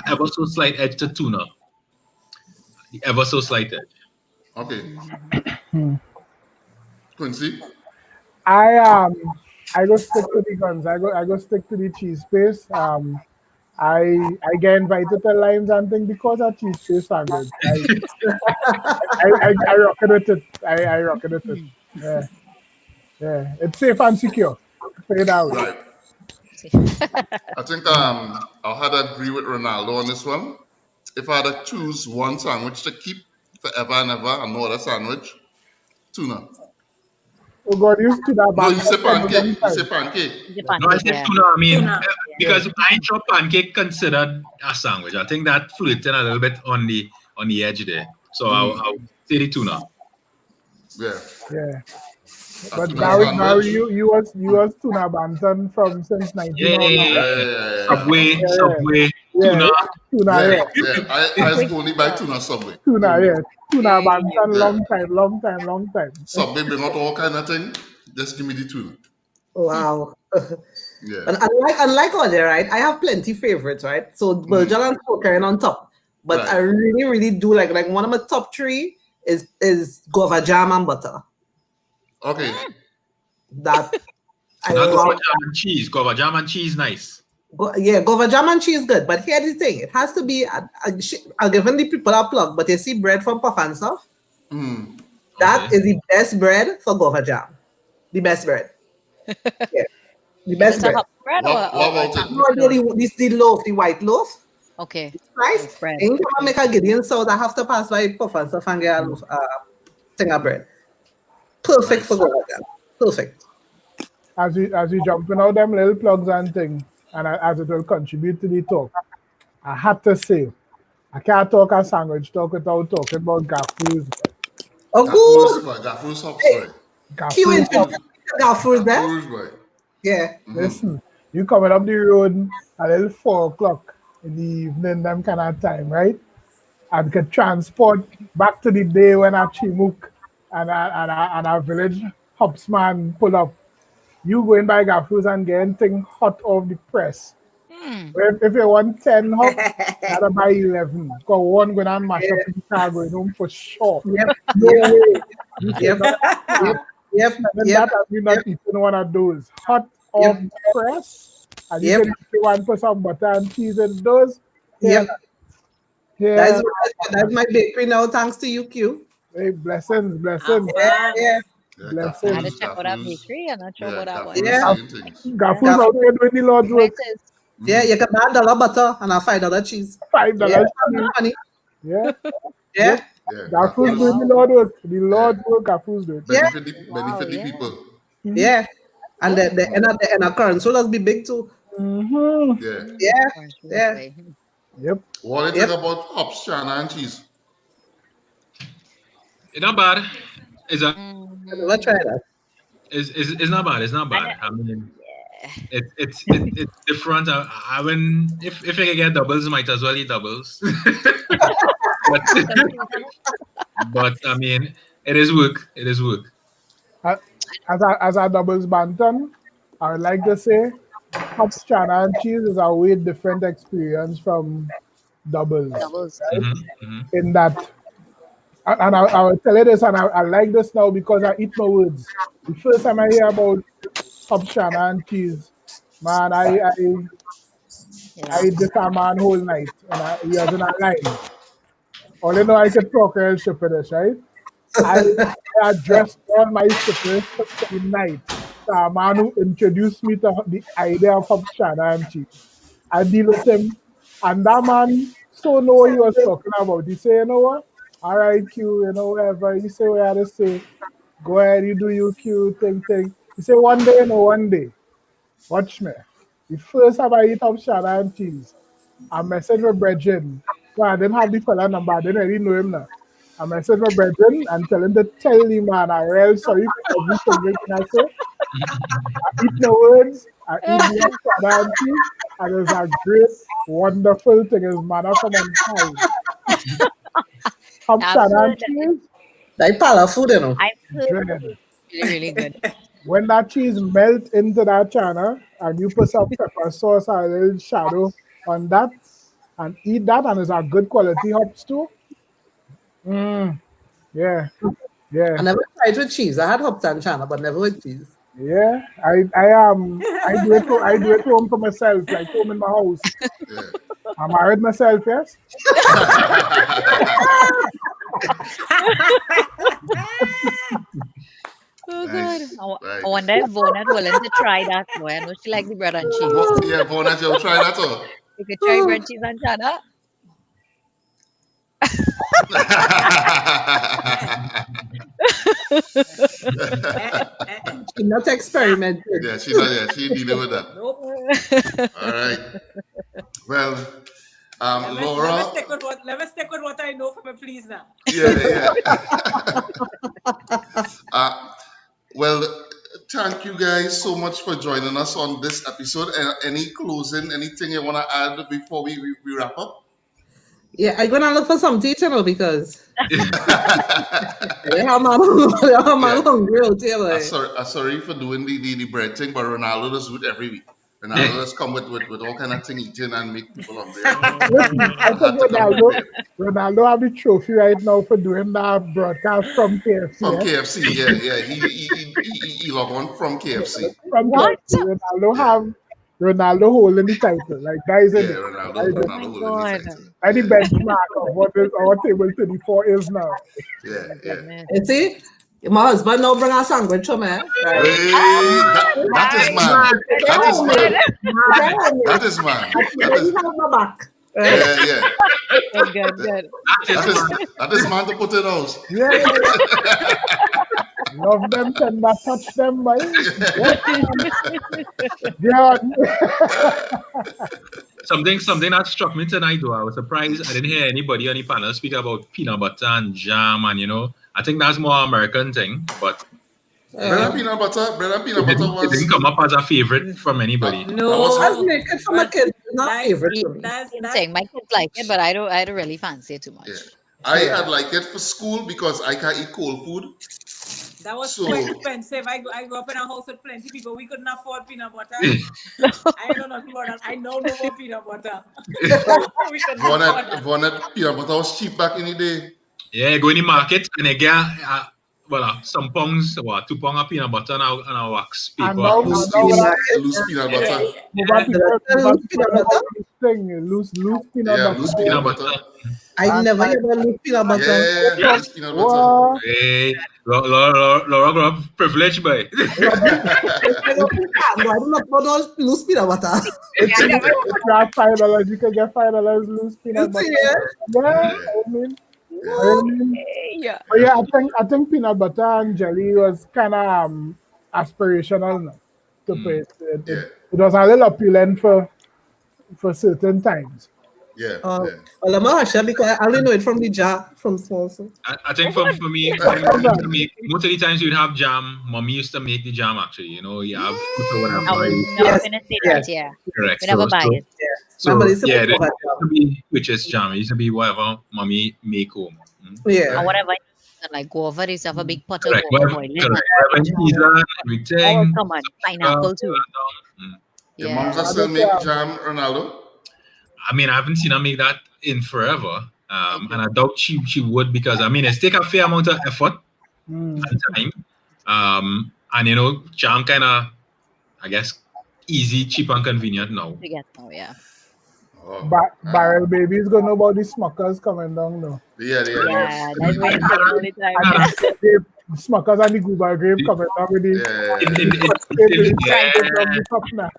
[SPEAKER 3] ever so slight edge to tuna. The ever so slight edge.
[SPEAKER 1] Okay. Quincy?
[SPEAKER 2] I go stick to the guns. I go stick to the cheese paste. I get invited to Limes and things because of cheese paste sandwich. I rock it with it. I rock it with it. Yeah. It's safe and secure. Put it out.
[SPEAKER 1] Right. I think I'll have to agree with Ronaldo on this one. If I had to choose one sandwich to keep forever and ever and no other sandwich, tuna.
[SPEAKER 2] Oh God, used to that.
[SPEAKER 1] No, you say pancake. You say pancake.
[SPEAKER 3] No, I said tuna. I mean, because I ain't sure pancake considered a sandwich. I think that floating a little bit on the edge there. So I'll say the tuna.
[SPEAKER 2] Yeah. But now you was tuna bantam from since 1900.
[SPEAKER 3] Subway, tuna.
[SPEAKER 2] Tuna,
[SPEAKER 1] I was only by tuna Subway.
[SPEAKER 2] Tuna bantam, long time.
[SPEAKER 1] Subway bring out all kind of thing. Just give me the tuna.
[SPEAKER 4] Wow. And unlike Audrey, right? I have plenty favorites, right? So Virgil and Spoken on top. But I really do like one of my top 3 is guava jam and butter.
[SPEAKER 1] Okay.
[SPEAKER 4] That I
[SPEAKER 3] Not
[SPEAKER 4] love.
[SPEAKER 3] guava jam and cheese. Guava jam and cheese, nice.
[SPEAKER 4] Guava jam and cheese good. But here's the thing: it has to be. I'll give the people a plug. But you see, bread from Puff and Stuff. That is the best bread for guava jam. The best bread. The best bread.
[SPEAKER 5] Bread
[SPEAKER 4] This the loaf, the white loaf.
[SPEAKER 5] Okay.
[SPEAKER 4] Nice. Anytime I make a Gideon sauce, I have to pass by Puff and Stuff and get a loaf, thing of bread. Perfect for guava jam. Perfect.
[SPEAKER 2] As we jumping out them little plugs and things, and as it will contribute to the talk, I had to say, I can't talk a sandwich talk without talking about Gaffur's.
[SPEAKER 1] Gaffur's hop, sorry.
[SPEAKER 4] Gaffur's there? Yeah.
[SPEAKER 2] Listen, you coming up the road a little 4 o'clock in the evening, them kind of time, right? And get transport back to the day when a Chimuk and a village hopsman pull up. You going by Gaffur's and getting thing hot off the press. If you want 10 hot, you gotta buy 11. Because one going to mash up the car going home for sure.
[SPEAKER 4] Yep.
[SPEAKER 2] No way.
[SPEAKER 4] Yep.
[SPEAKER 2] That has been not eating one of those. Hot off the press. And you can one put some butter and cheese in those.
[SPEAKER 4] That's my bakery now, thanks to you, Q.
[SPEAKER 2] Hey, blessings.
[SPEAKER 4] Blessings.
[SPEAKER 5] I had to check out our bakery. I'm not sure about that one.
[SPEAKER 2] Gaffur's out there doing the Lord's work.
[SPEAKER 4] Yeah, you can buy $1 butter and a $5 cheese.
[SPEAKER 2] $5 cheese. Yeah. Gaffur's doing the Lord's work. The Lord's work Gaffur's doing.
[SPEAKER 1] Benefit the people.
[SPEAKER 4] Yeah. And the current so let's be big too. Yeah.
[SPEAKER 2] Yep.
[SPEAKER 1] What do you think about hops, chana, and cheese?
[SPEAKER 3] It's not bad.
[SPEAKER 4] Let's try that.
[SPEAKER 3] It's not bad. It's not bad. I mean, it's different. I mean, if I can get doubles, might as well eat doubles. but I mean, it is work. It is work.
[SPEAKER 2] As a doubles bantam, I would like to say hops, chana, and cheese is a way different experience from doubles. Right? In that. And I will tell you this, and I like this now because I eat my words. The first time I hear about hops, chana, and cheese, man, I eat this a man whole night, and he was in a line. All you know, I could talk real shit for this, right? I addressed all my strippers for the night. The man who introduced me to the idea of hops, chana, and cheese. I deal with him, and that man so know what he was talking about. He say, you know what? All right, Q, you know, whatever. You say what I had to say. Go ahead, you do your Q thing. You say one day. Watch me. The first time I eat hops, chana, and cheese, I messaged my brethren. Well, I didn't have the fella number. I didn't really know him now. I messaged my brethren and tell him to tell him, man, I'm real sorry for everything I say. I eat the words, I eat the hops, chana, and cheese, and it was a great, wonderful thing. It's manna from on high. Hops, chana, and cheese.
[SPEAKER 4] Like pala food, you know.
[SPEAKER 5] Really good.
[SPEAKER 2] When that cheese melt into that chana and you put some pepper sauce or a little shadow on that and eat that, and it's a good quality hops too. Yeah.
[SPEAKER 4] I never tried with cheese. I had hops and chana, but never with cheese.
[SPEAKER 2] Yeah, I do it home for myself, like home in my house.
[SPEAKER 1] Yeah.
[SPEAKER 2] I'm married myself, yes.
[SPEAKER 5] Oh,
[SPEAKER 1] Nice.
[SPEAKER 5] God. I
[SPEAKER 1] Nice.
[SPEAKER 5] wonder if Vonat willing to try that. Boy, I know she like the bread and cheese.
[SPEAKER 1] Yeah, Bonnet, you'll try that too.
[SPEAKER 5] You could try bread, cheese, and cheddar.
[SPEAKER 4] She not experimented.
[SPEAKER 1] Yeah, she not yet. She dealing with that.
[SPEAKER 6] Nope.
[SPEAKER 1] All right. Well,
[SPEAKER 6] Let me
[SPEAKER 1] Laura.
[SPEAKER 6] stick with what I know from it, please now.
[SPEAKER 1] Yeah. Well, thank you guys so much for joining us on this episode. And any closing, anything you want to add before we wrap up?
[SPEAKER 4] Yeah, I'm gonna look for some tea channel because
[SPEAKER 1] Yeah.
[SPEAKER 4] I'm hungry out here.
[SPEAKER 1] Sorry for doing the bread thing, but Ronaldo does do it every week. Ronaldo does come with all kind of thing eating and make people hungry.
[SPEAKER 2] I think Ronaldo have the trophy right now for doing that broadcast from KFC.
[SPEAKER 1] From KFC, yeah. He log on from KFC.
[SPEAKER 2] From
[SPEAKER 5] What?
[SPEAKER 2] KFC. Ronaldo holding the title. Like that is
[SPEAKER 1] Yeah,
[SPEAKER 2] it.
[SPEAKER 1] Ronaldo
[SPEAKER 5] God.
[SPEAKER 1] holding the title.
[SPEAKER 2] And the benchmark of what is our table 34 is now.
[SPEAKER 1] Yeah.
[SPEAKER 4] You see, my husband now bring a sandwich for me. Right?
[SPEAKER 1] Hey, that is man. That is man.
[SPEAKER 4] You have my back.
[SPEAKER 1] Yeah.
[SPEAKER 5] Good.
[SPEAKER 1] That is man to put it out.
[SPEAKER 2] Yeah. Love them, tender, touch them, boy. Yeah.
[SPEAKER 3] Something that struck me tonight, though, I was surprised I didn't hear anybody on the panel speak about peanut butter and jam, and I think that's more American thing, but
[SPEAKER 1] Bread and peanut butter
[SPEAKER 3] it
[SPEAKER 1] was.
[SPEAKER 3] didn't come up as a favorite from anybody.
[SPEAKER 6] No,
[SPEAKER 4] I make it for my kids. It's not
[SPEAKER 6] Like,
[SPEAKER 4] favorite for me.
[SPEAKER 5] Same thing. My kids like it, but I don't really fancy it too much.
[SPEAKER 1] Yeah. I had like it for school because I can't eat cold food.
[SPEAKER 6] that was
[SPEAKER 1] So-
[SPEAKER 6] quite expensive. I grew up in a house with plenty people. We couldn't afford peanut butter. I don't know about that. I know no more peanut butter. We couldn't afford that.
[SPEAKER 1] Bonnet peanut butter was cheap back in the day.
[SPEAKER 3] Yeah, go in the market and you get some pounds, 2 pounds of peanut butter and a wax paper.
[SPEAKER 2] And now
[SPEAKER 1] Loose peanut butter.
[SPEAKER 2] Loose peanut
[SPEAKER 1] Yeah,
[SPEAKER 2] butter.
[SPEAKER 1] loose peanut butter.
[SPEAKER 4] I never ever look peanut butter.
[SPEAKER 1] Yeah, loose peanut butter.
[SPEAKER 2] Wow.
[SPEAKER 3] Hey, Laura grew up privileged, boy.
[SPEAKER 4] I do not put those loose peanut butter.
[SPEAKER 2] If you have $5, you can get $5 loose peanut butter.
[SPEAKER 4] Yeah.
[SPEAKER 5] Yeah.
[SPEAKER 2] But yeah, I think peanut butter and jelly was kind of aspirational now, to put it. It was a little appealing for certain times.
[SPEAKER 1] Yeah.
[SPEAKER 4] Well, I'm not sure because I only know it from the jar from small. So.
[SPEAKER 3] I think for me, most of the times you'd have jam. Mommy used to make the jam actually. You have fruit or whatever.
[SPEAKER 5] I was not going to say that, yeah.
[SPEAKER 3] Correct.
[SPEAKER 5] We never buy it.
[SPEAKER 3] So
[SPEAKER 4] Remember, it's a
[SPEAKER 3] yeah,
[SPEAKER 4] bit
[SPEAKER 3] there
[SPEAKER 4] of a
[SPEAKER 3] used to be purchase jam. It used to be whatever mommy make home.
[SPEAKER 4] Yeah.
[SPEAKER 5] And whatever, like guava, they used to have a big pot of
[SPEAKER 3] Correct.
[SPEAKER 5] guava boiling.
[SPEAKER 3] Correct. Pizza,
[SPEAKER 5] Oh,
[SPEAKER 3] everything.
[SPEAKER 5] come on. Pineapple too.
[SPEAKER 1] Your
[SPEAKER 5] Yeah.
[SPEAKER 1] moms are still make jam, Ronaldo?
[SPEAKER 3] I mean, I haven't seen her make that in forever. And I doubt she would because it's take a fair amount of effort and time. And jam kind of, I guess, easy, cheap and convenient now.
[SPEAKER 5] To get now, yeah.
[SPEAKER 1] Oh,
[SPEAKER 2] Barrel babies gonna know about the Smuckers coming down now.
[SPEAKER 1] Yeah.
[SPEAKER 5] Yeah, that's what it's all the time.
[SPEAKER 2] And the Smuckers and the Goober grape coming down with the top now.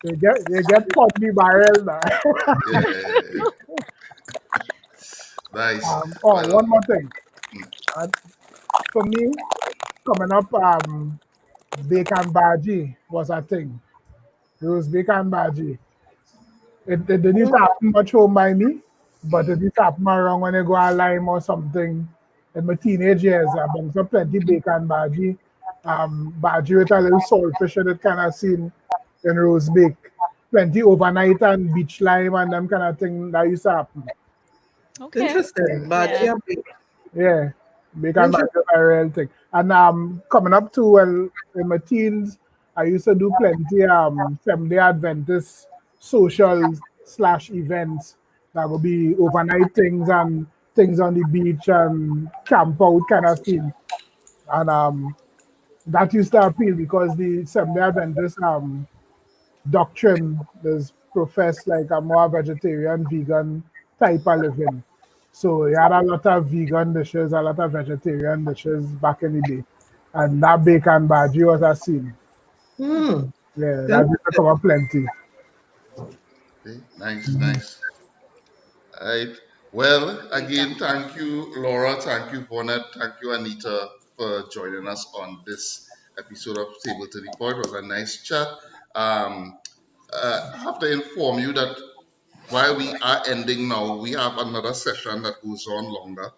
[SPEAKER 2] You get pot the barrel now.
[SPEAKER 1] Nice.
[SPEAKER 2] One more thing. For me, coming up, bacon bhaji was a thing. It was bacon bhaji. It didn't happen much home by me, but it did happen around when I go a lime or something. In my teenage years, I bought some plenty bacon bhaji. Bhaji with a little saltfish in it kind of seen in Rosebake. Plenty overnight and beach lime and them kind of thing that used to happen.
[SPEAKER 5] Okay.
[SPEAKER 4] Interesting. But
[SPEAKER 2] Yeah, bacon bhaji is a real thing. And coming up to in my teens, I used to do plenty Seventh-day Adventist social/events that would be overnight things and things on the beach and camp out kind of thing. And that used to appeal because the Seventh-day Adventist doctrine is professed like a more vegetarian, vegan type of living. So you had a lot of vegan dishes, a lot of vegetarian dishes back in the day. And that bacon bhaji was a scene.
[SPEAKER 4] Hmm.
[SPEAKER 2] Yeah, that used to come up plenty.
[SPEAKER 1] Okay, nice. All right. Well, again, thank you, Laura. Thank you, Vonette. Thank you, Anita, for joining us on this episode of Table 34. It was a nice chat. I have to inform you that while we are ending now, we have another session that goes on longer.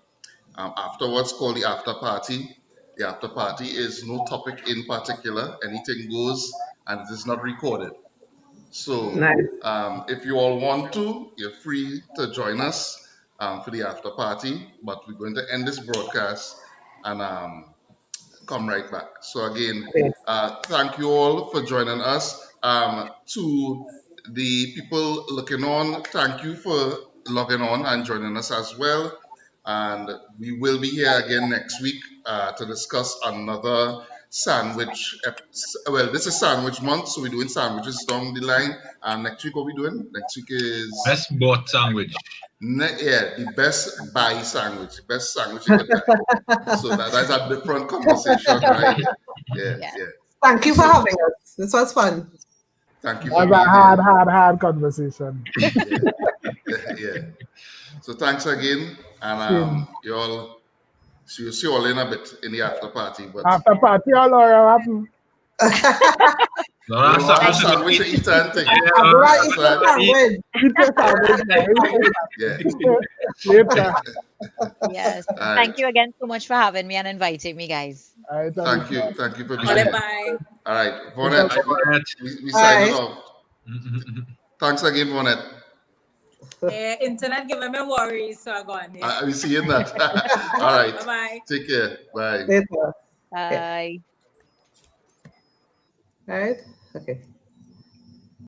[SPEAKER 1] Afterwards, called the after party. The after party is no topic in particular. Anything goes, and it is not recorded. So,
[SPEAKER 4] Nice.
[SPEAKER 1] if you all want to, you're free to join us for the after party. But we're going to end this broadcast and come right back. So again,
[SPEAKER 4] Okay.
[SPEAKER 1] thank you all for joining us. To the people looking on, thank you for logging on and joining us as well. And we will be here again next week to discuss another sandwich. Well, this is sandwich month, so we're doing sandwiches down the line. And next week, what we doing? Next week is
[SPEAKER 3] Best bought sandwich.
[SPEAKER 1] the best buy sandwich, the best sandwich you could buy. So that's a different conversation, right? Yeah.
[SPEAKER 4] Thank you for having us. This was fun.
[SPEAKER 1] Thank you
[SPEAKER 2] That
[SPEAKER 1] for
[SPEAKER 2] was
[SPEAKER 1] being
[SPEAKER 2] a
[SPEAKER 1] here.
[SPEAKER 2] hard conversation.
[SPEAKER 1] Yeah. So thanks again, and you all. So you'll see you all in a bit in the after party. But
[SPEAKER 2] After party, all Laura happened.
[SPEAKER 3] Laura,
[SPEAKER 1] sandwich to eat and thing. Yeah.
[SPEAKER 2] Later.
[SPEAKER 5] Yes.
[SPEAKER 1] All right.
[SPEAKER 5] Thank you again so much for having me and inviting me, guys.
[SPEAKER 1] Thank you for being
[SPEAKER 6] Bye
[SPEAKER 1] here.
[SPEAKER 6] bye.
[SPEAKER 1] All right, Vonette, we signing off. Thanks again, Vonette.
[SPEAKER 6] Internet giving me worries, so I go on here.
[SPEAKER 1] We see you in that. All right.
[SPEAKER 6] Bye-bye.
[SPEAKER 1] Take care. Bye.
[SPEAKER 4] Later.
[SPEAKER 5] Bye.
[SPEAKER 4] All right. Okay.